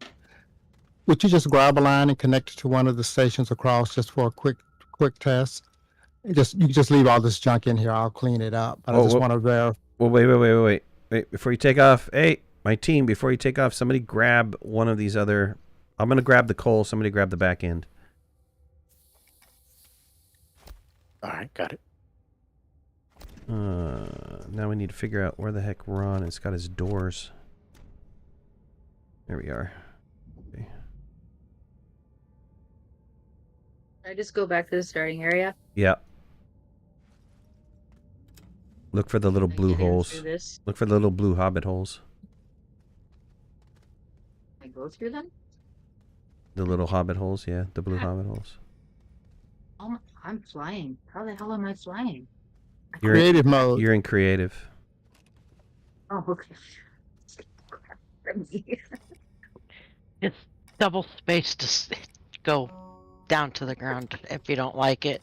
Would you just grab a line and connect it to one of the stations across just for a quick test? You can just leave all this junk in here. I'll clean it up. But I just want to verify. Well, wait. Before you take off, hey, my team, before you take off, somebody grab one of these other... I'm going to grab the coal. Somebody grab the back end. All right, got it. Now we need to figure out where the heck Ron has got his doors. There we are. Okay. I just go back to the starting area. Yeah. Look for the little I blue get in holes. through this. Look for the little blue hobbit holes. I go through them. The little hobbit holes, yeah. The blue hobbit holes. Oh, I'm flying. How the hell am I flying? You're Creative mode. You're in creative. Oh, okay. It's double space to go down to the ground if you don't like it.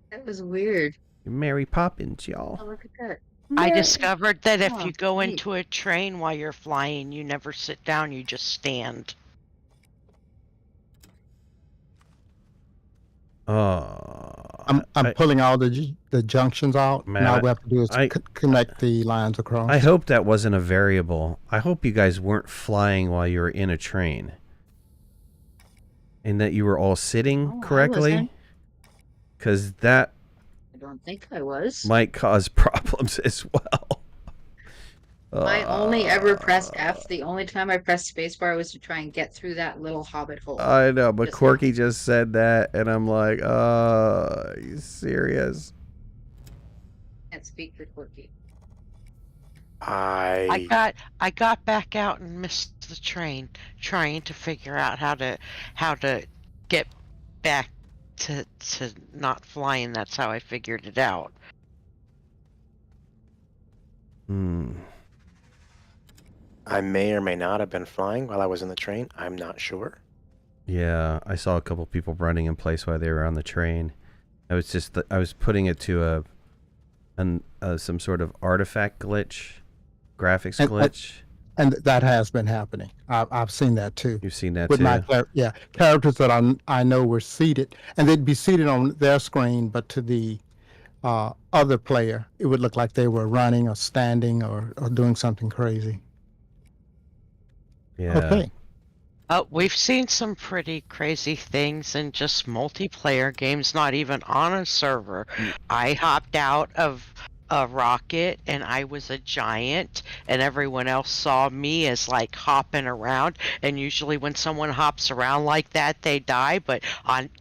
That was weird. Mary Poppins, y'all. Oh, look at that. I discovered that if Oh, you go neat. into a train while you're flying, you never sit down, you just stand. I'm I pulling all the junctions out. Man, now all we have to do is I- connect the lines across. I hope that wasn't a variable. I hope you guys weren't flying while you were in a train. And that you were all sitting Oh, I correctly. wasn't. Because that I don't think I was. might cause problems as well. I only ever pressed F. The only time I pressed spacebar was to try and get through that little hobbit hole. I know, but Just- Corky just said that, and I'm like, are you serious? Can't speak for Quirky. I got back out and missed the train, trying to figure out how to get back to not flying. That's how I figured it out. I may or may not have been flying while I was in the train. I'm not sure. Yeah, I saw a couple people running in place while they were on the train. I was putting it to some sort of artifact glitch, graphics And- glitch. And that has been happening. I've seen that too. You've seen that With too. my characters that I know were seated, and they'd be seated on their screen, but to the other player, it would look like they were running or standing or doing something crazy. Yeah. Okay. We've seen some pretty crazy things in just multiplayer games, not even on a server. I hopped out of a rocket and I was a giant, and everyone else saw me as like hopping around. And usually when someone hops around like that, they die. But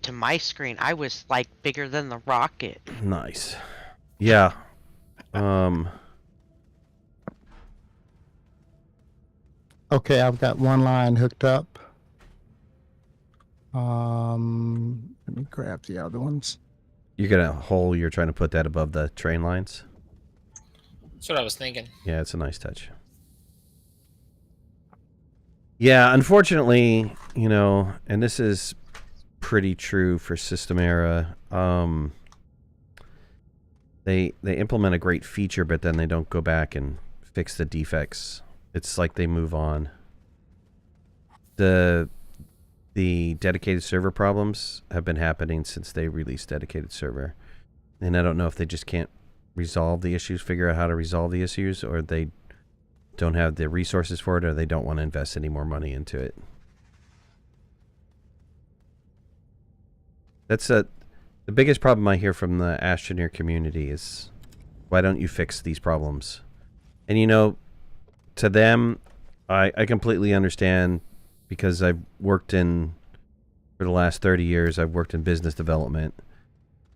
to my screen, I was like bigger than the rocket. Nice. Yeah. Okay, I've got one line hooked up. Let me grab the other ones. You're gonna hole. You're trying to put that above the train lines. That's what I was thinking. Yeah, it's a nice touch. Yeah, unfortunately, and this is pretty true for System Era. They implement a great feature, but then they don't go back and fix the defects. It's like they move on. The dedicated server problems have been happening since they released dedicated server, and I don't know if they just can't resolve the issues, figure out how to resolve the issues, or they don't have the resources for it, or they don't want to invest any more money into it. That's the biggest problem I hear from the Astroneer community is, why don't you fix these problems? And to them, I completely understand, because I've worked for the last 30 years, I've worked in business development,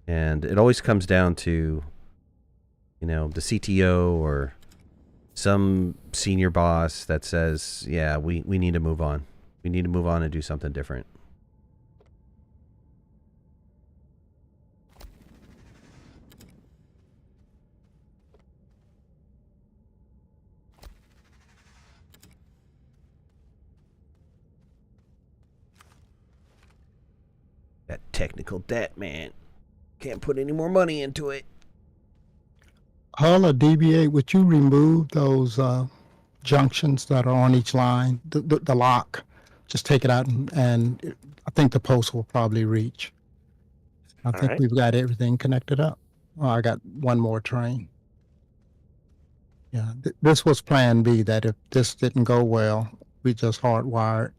and it always comes down to the CTO or some senior boss that says, yeah, we need to move on. We need to move on and do something different. That technical debt, man. Can't put any more money into it. Hull or DBA, would you remove those junctions that are on each line? The lock, just take it out, and I think the post will probably reach. I think right. we've got everything connected up. Oh, I got one more train. Yeah, this was Plan B. That if this didn't go well, we just hardwired.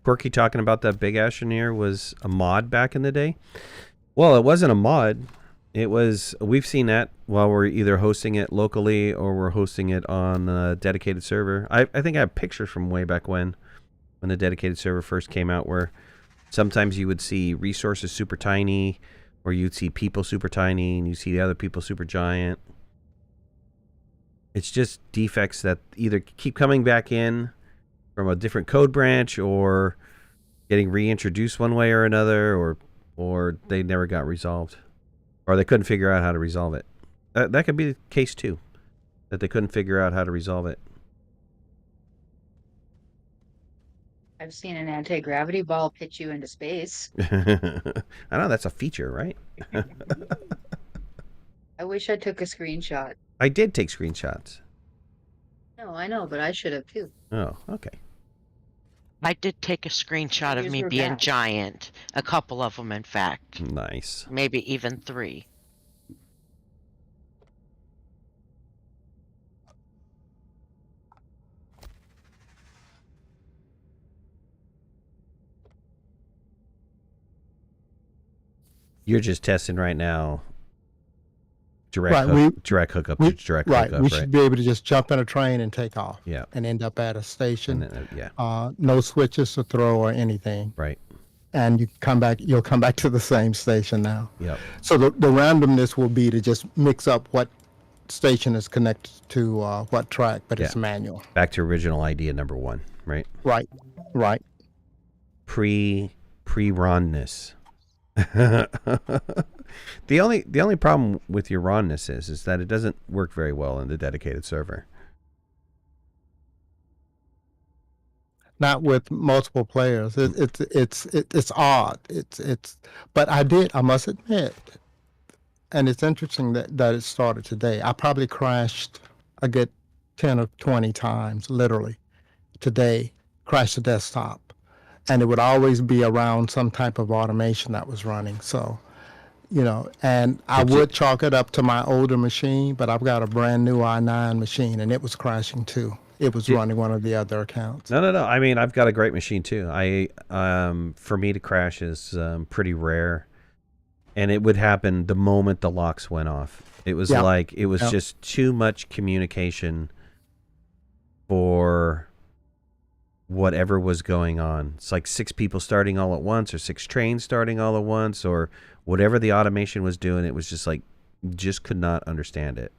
Quirky talking about that big Astroneer was a mod back in the day. Well, it wasn't a mod. It was, we've seen that while we're either hosting it locally or we're hosting it on a dedicated server. I think I have pictures from way back when the dedicated server first came out, where sometimes you would see resources super tiny, or you'd see people super tiny, and you see the other people super giant. It's just defects that either keep coming back in from a different code branch, or getting reintroduced one way or another, or they never got resolved, or they couldn't figure out how to resolve it. That could be the case too, that they couldn't figure out how to resolve it. I've seen an anti-gravity ball pitch you into space. I know that's a feature, right? I wish I took a screenshot. I did take screenshots. No, I know, but I should have too. Oh, okay. I did take a screenshot of Yours me were being bad. giant. A couple of them, in fact. Nice. Maybe even 3. You're just testing right now. Direct Right, hookup, we direct hookup, right? should be able to just jump in a train and take off. Yeah. And end up at a And station. then, yeah, No switches to throw or anything. right. And you'll come back to the same station now. Yep. So the randomness will be to just mix up what station is connected to what track, but it's Yeah. manual. Back to original idea number 1, right? Right. Pre-ronness. The only problem with your ronness is that it doesn't work very well in the dedicated server. Not with multiple players. It's odd. But I must admit, and it's interesting that it started today. I probably crashed a good 10 or 20 times, literally, today, crashed the desktop. And it would always be around some type of automation that was running. So, and I would chalk it up to my older machine, but I've got a brand new i9 machine, and it was crashing too. It was running one of the other accounts. No. I mean, I've got a great machine too. For me to crash is pretty rare, and it would happen the moment the locks went off. It was just too much communication for whatever was going on. It's like 6 people starting all at once, or 6 trains starting all at once, or whatever the automation was doing. It was just like, just could not understand it.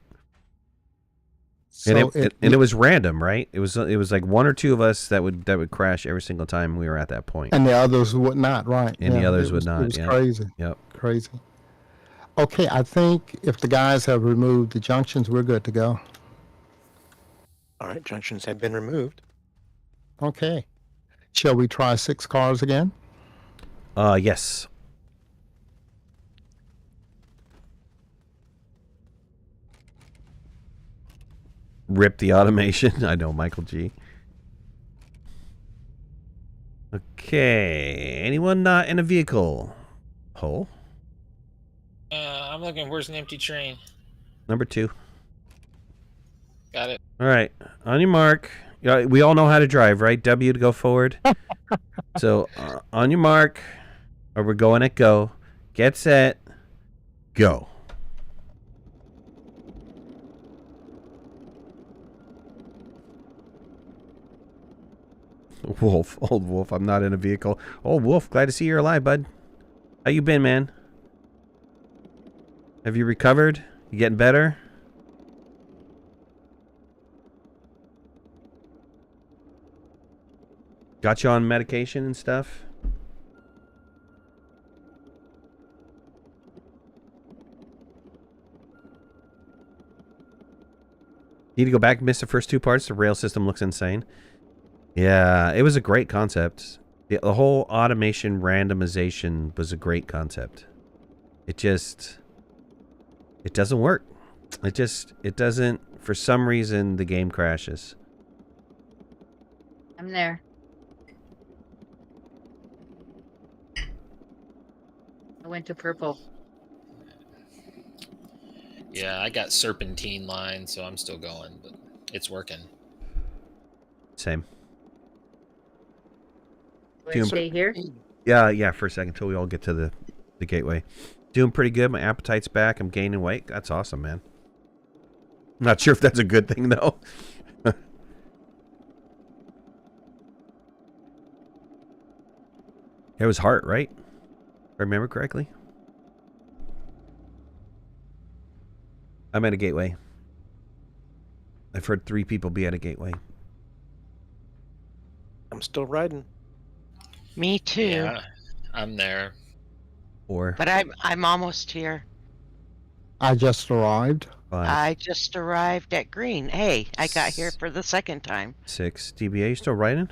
So and it was random, right? It was like 1 or 2 of us that would crash every single time we were at that point. And the others would not, right? And the others would not. It was yeah. crazy. Yep. Crazy. Okay, I think if the guys have removed the junctions, we're good to go. All right, junctions have been removed. Okay. Shall we try 6 cars again? Yes. Rip the automation. I know, Michael G. Okay. Anyone not in a vehicle? Hole? I'm looking. Where's an empty train? Number 2. Got it. All right. On your mark. Yeah, we all know how to drive, right? W to go forward. So, on your mark, or we're going at go. Get set. Go. Wolf. Old Wolf. I'm not in a vehicle. Old Wolf, glad to see you're alive, bud. How you been, man? Have you recovered? You getting better? Got you on medication and stuff? Need to go back and miss the first 2 parts. The rail system looks insane. Yeah, it was a great concept. The whole automation randomization was a great concept. It doesn't work. It doesn't, for some reason, the game crashes. I'm there. I went to purple. Yeah, I got serpentine line, so I'm still going, but it's working. Same. Do I Doom- stay here? Yeah, for a second till we all get to the gateway. Doing pretty good. My appetite's back. I'm gaining weight. That's awesome, man. I'm not sure if that's a good thing though. It was heart, right? If I remember correctly. I'm at a gateway. I've heard 3 people be at a gateway. I'm still riding. Me too. Yeah, I'm there. Or But I'm almost here. I just arrived. 5, I just arrived at green. Hey, I got here for the second time. 6. DBA, you still riding?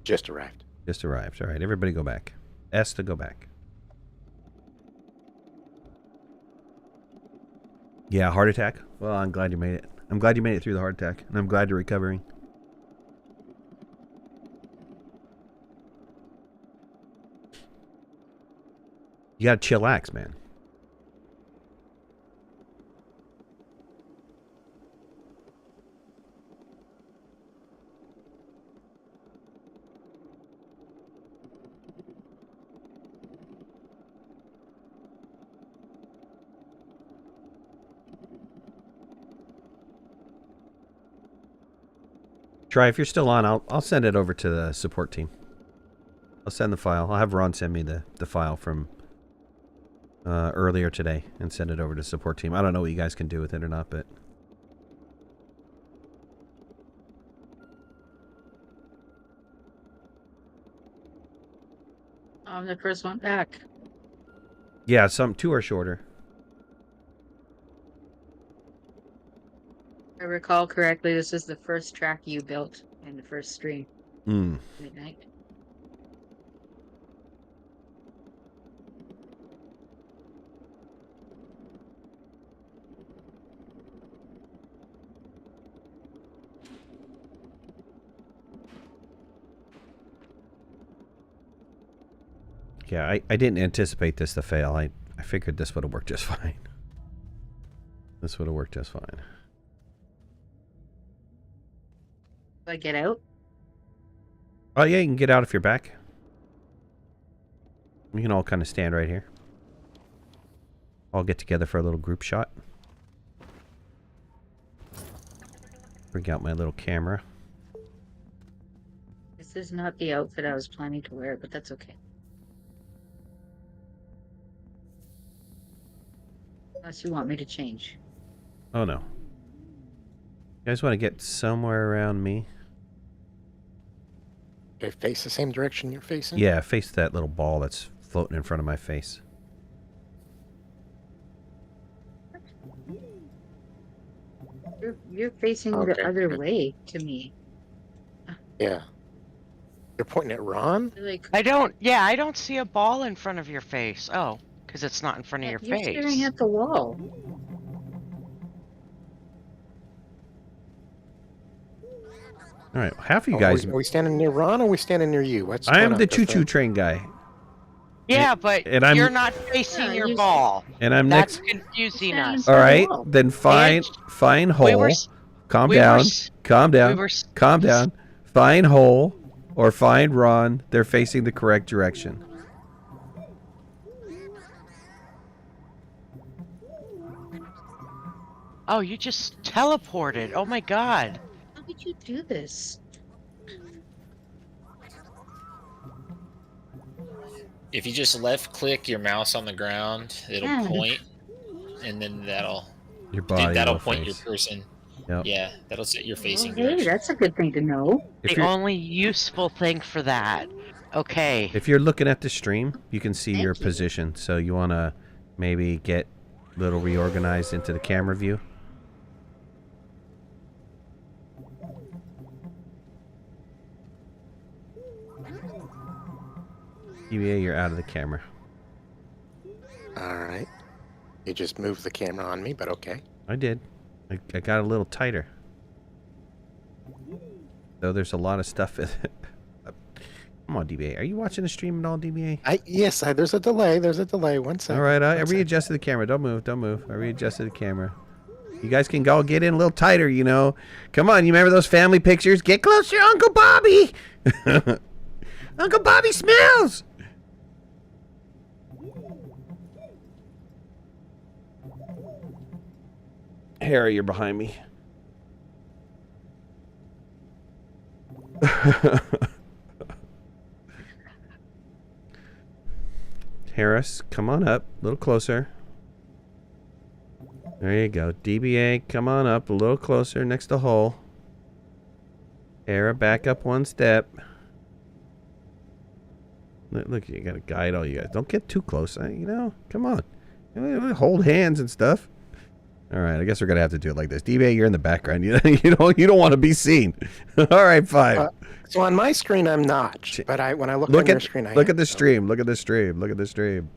Just arrived. Just arrived. All right, everybody go back. S to go back. Yeah, heart attack. Well, I'm glad you made it. I'm glad you made it through the heart attack, and I'm glad you're recovering. You gotta chillax, man. Try if you're still on. I'll send it over to the support team. I'll send the file. I'll have Ron send me the file from earlier today and send it over to support team. I don't know what you guys can do with it or not, but I'm the first one back. yeah, some 2 are shorter. If I recall correctly, this is the first track you built in the first stream. Midnight. Yeah, I didn't anticipate this to fail. I figured this would have worked just fine. This would have worked just fine. Do I get out? Oh yeah, you can get out if you're back. We can all kind of stand right here. All get together for a little group shot. Bring out my little camera. This is not the outfit I was planning to wear, but that's okay. Unless you want me to change. Oh no. You guys want to get somewhere around me? Okay, face the same direction you're facing? Yeah, face that little ball that's floating in front of my face. You're facing Okay, the other good. way to me. Yeah. You're pointing at Ron? You're like, I don't see a ball in front of your face. Oh, because it's not in front of your you're face. staring at the wall. All right, half of you Oh, guys. Are we standing near Ron or are we standing near you? What's I going am on? the 'Cause, choo-choo train guy, Yeah, but and I'm- you're not facing Yeah, your you- ball. and I'm That's next. confusing Standing us. All right, wall. then find We hole. were Calm we were down. s- Calm we down. were s- Calm down. Find hole or find Ron. They're facing the correct direction. Oh, you just teleported. Oh my god. How did you do this? If you just left click your mouse on the ground, it'll Yeah. point, and then that'll Your body. that'll will point face. your person. Yep. Yeah, that'll set your facing Oh, hey, direction. that's a good thing to know. If The you're, only useful thing for that. Okay. if you're looking at the stream, you can see Thank your you. position. So you want to maybe get a little reorganized into the camera view. EVA, you're out of the camera. All right. You just moved the camera on me, but okay. I did. I got a little tighter. Though there's a lot of stuff in it. Come on, DBA. Are you watching the stream at all, DBA? Yes, there's a delay. There's a delay. 1 second. All right, I One second. readjusted the camera. Don't move. Don't move. I readjusted the camera. You guys can all get in a little tighter, you know. Come on, you remember those family pictures? Get closer, Uncle Bobby. Uncle Bobby smells. Harry, you're behind me. Harris, come on up. A little closer. There you go. DBA, come on up. A little closer next to Hull. Hera, back up one step. Look, you got to guide all you guys. Don't get too close. You know, come on. Hold hands and stuff. All right, I guess we're gonna have to do it like this. DBA, you're in the background. You don't want to be seen. All right, fine. So on my screen, I'm not. But when I look on your screen, I look am, at the stream. Look at the stream. Look at the stream.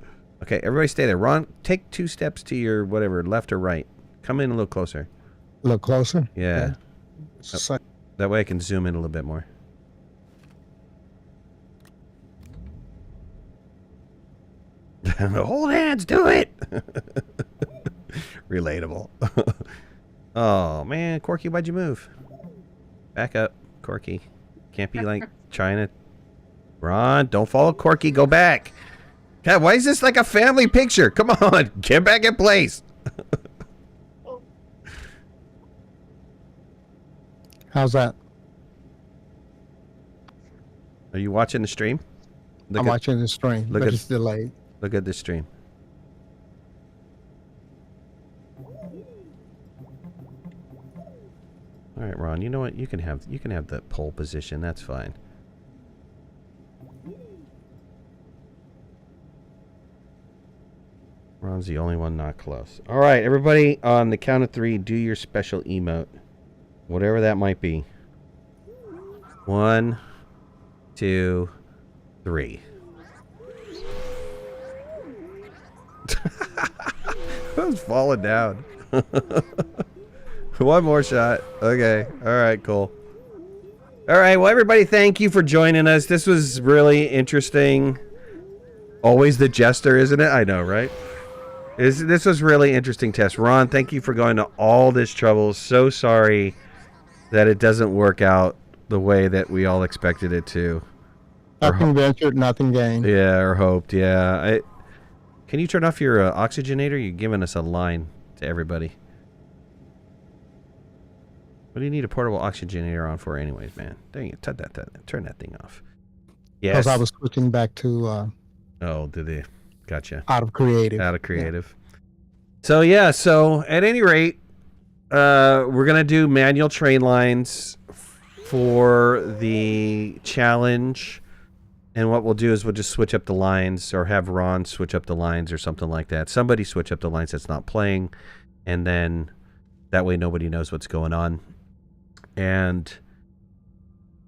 Okay, everybody stay there. Ron, take 2 steps to your whatever, left or right. Come in a little closer. A little closer? Yeah. So, That way I can zoom in a little bit more. Hold hands, do it. Relatable. Oh man, Corky, why'd you move? Back up, Corky. Can't be like China. Ron, don't follow Corky. Go back. God, why is this like a family picture? Come on, get back in place. how's that? Are you watching the stream? I'm watching the stream, look but at- it's delayed. Look at this stream. All right, Ron. You know what? You can have the pole position. That's fine. Ron's the only one not close. All right, everybody. On the count of 3, do your special emote, whatever that might be. 1, 2, 3. I was falling down. One more shot. Okay. All right, cool. All right. Well, everybody, thank you for joining us. This was really interesting. Always the jester, isn't it? I know, right? This was really interesting test. Ron, thank you for going to all this trouble. So sorry that it doesn't work out the way that we all expected it to. Nothing ventured, nothing gained. Yeah, or hoped. Yeah. Can you turn off your oxygenator? You're giving us a line to everybody. What do you need a portable oxygenator on for anyways, man? Dang it. Turn that thing off. Yes. Because I was switching back to Oh, did they? Gotcha. out of creative. Out of creative. So, yeah. So, at any rate, we're going to do manual train lines for the challenge. And what we'll do is we'll just switch up the lines, or have Ron switch up the lines or something like that. Somebody switch up the lines that's not playing. And then that way nobody knows what's going on. And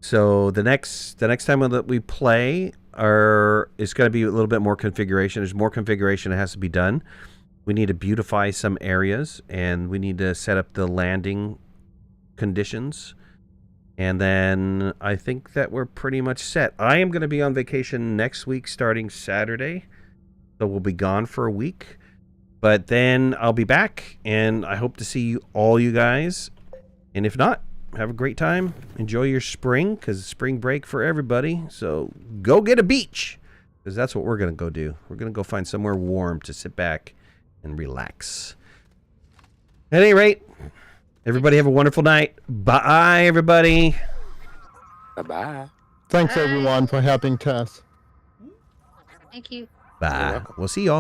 so the next time that we play is going to be a little bit more configuration. There's more configuration that has to be done. We need to beautify some areas, and we need to set up the landing conditions. And then I think that we're pretty much set. I am going to be on vacation next week starting Saturday. So we'll be gone for a week. But then I'll be back, and I hope to see all you guys. And if not, have a great time. Enjoy your spring, because it's spring break for everybody. So go get a beach, because that's what we're going to go do. We're going to go find somewhere warm to sit back and relax. At any rate, everybody have a wonderful night. Bye, everybody. Bye-bye. Thanks Bye. everyone for helping Tess. Thank you. Bye. We'll see y'all.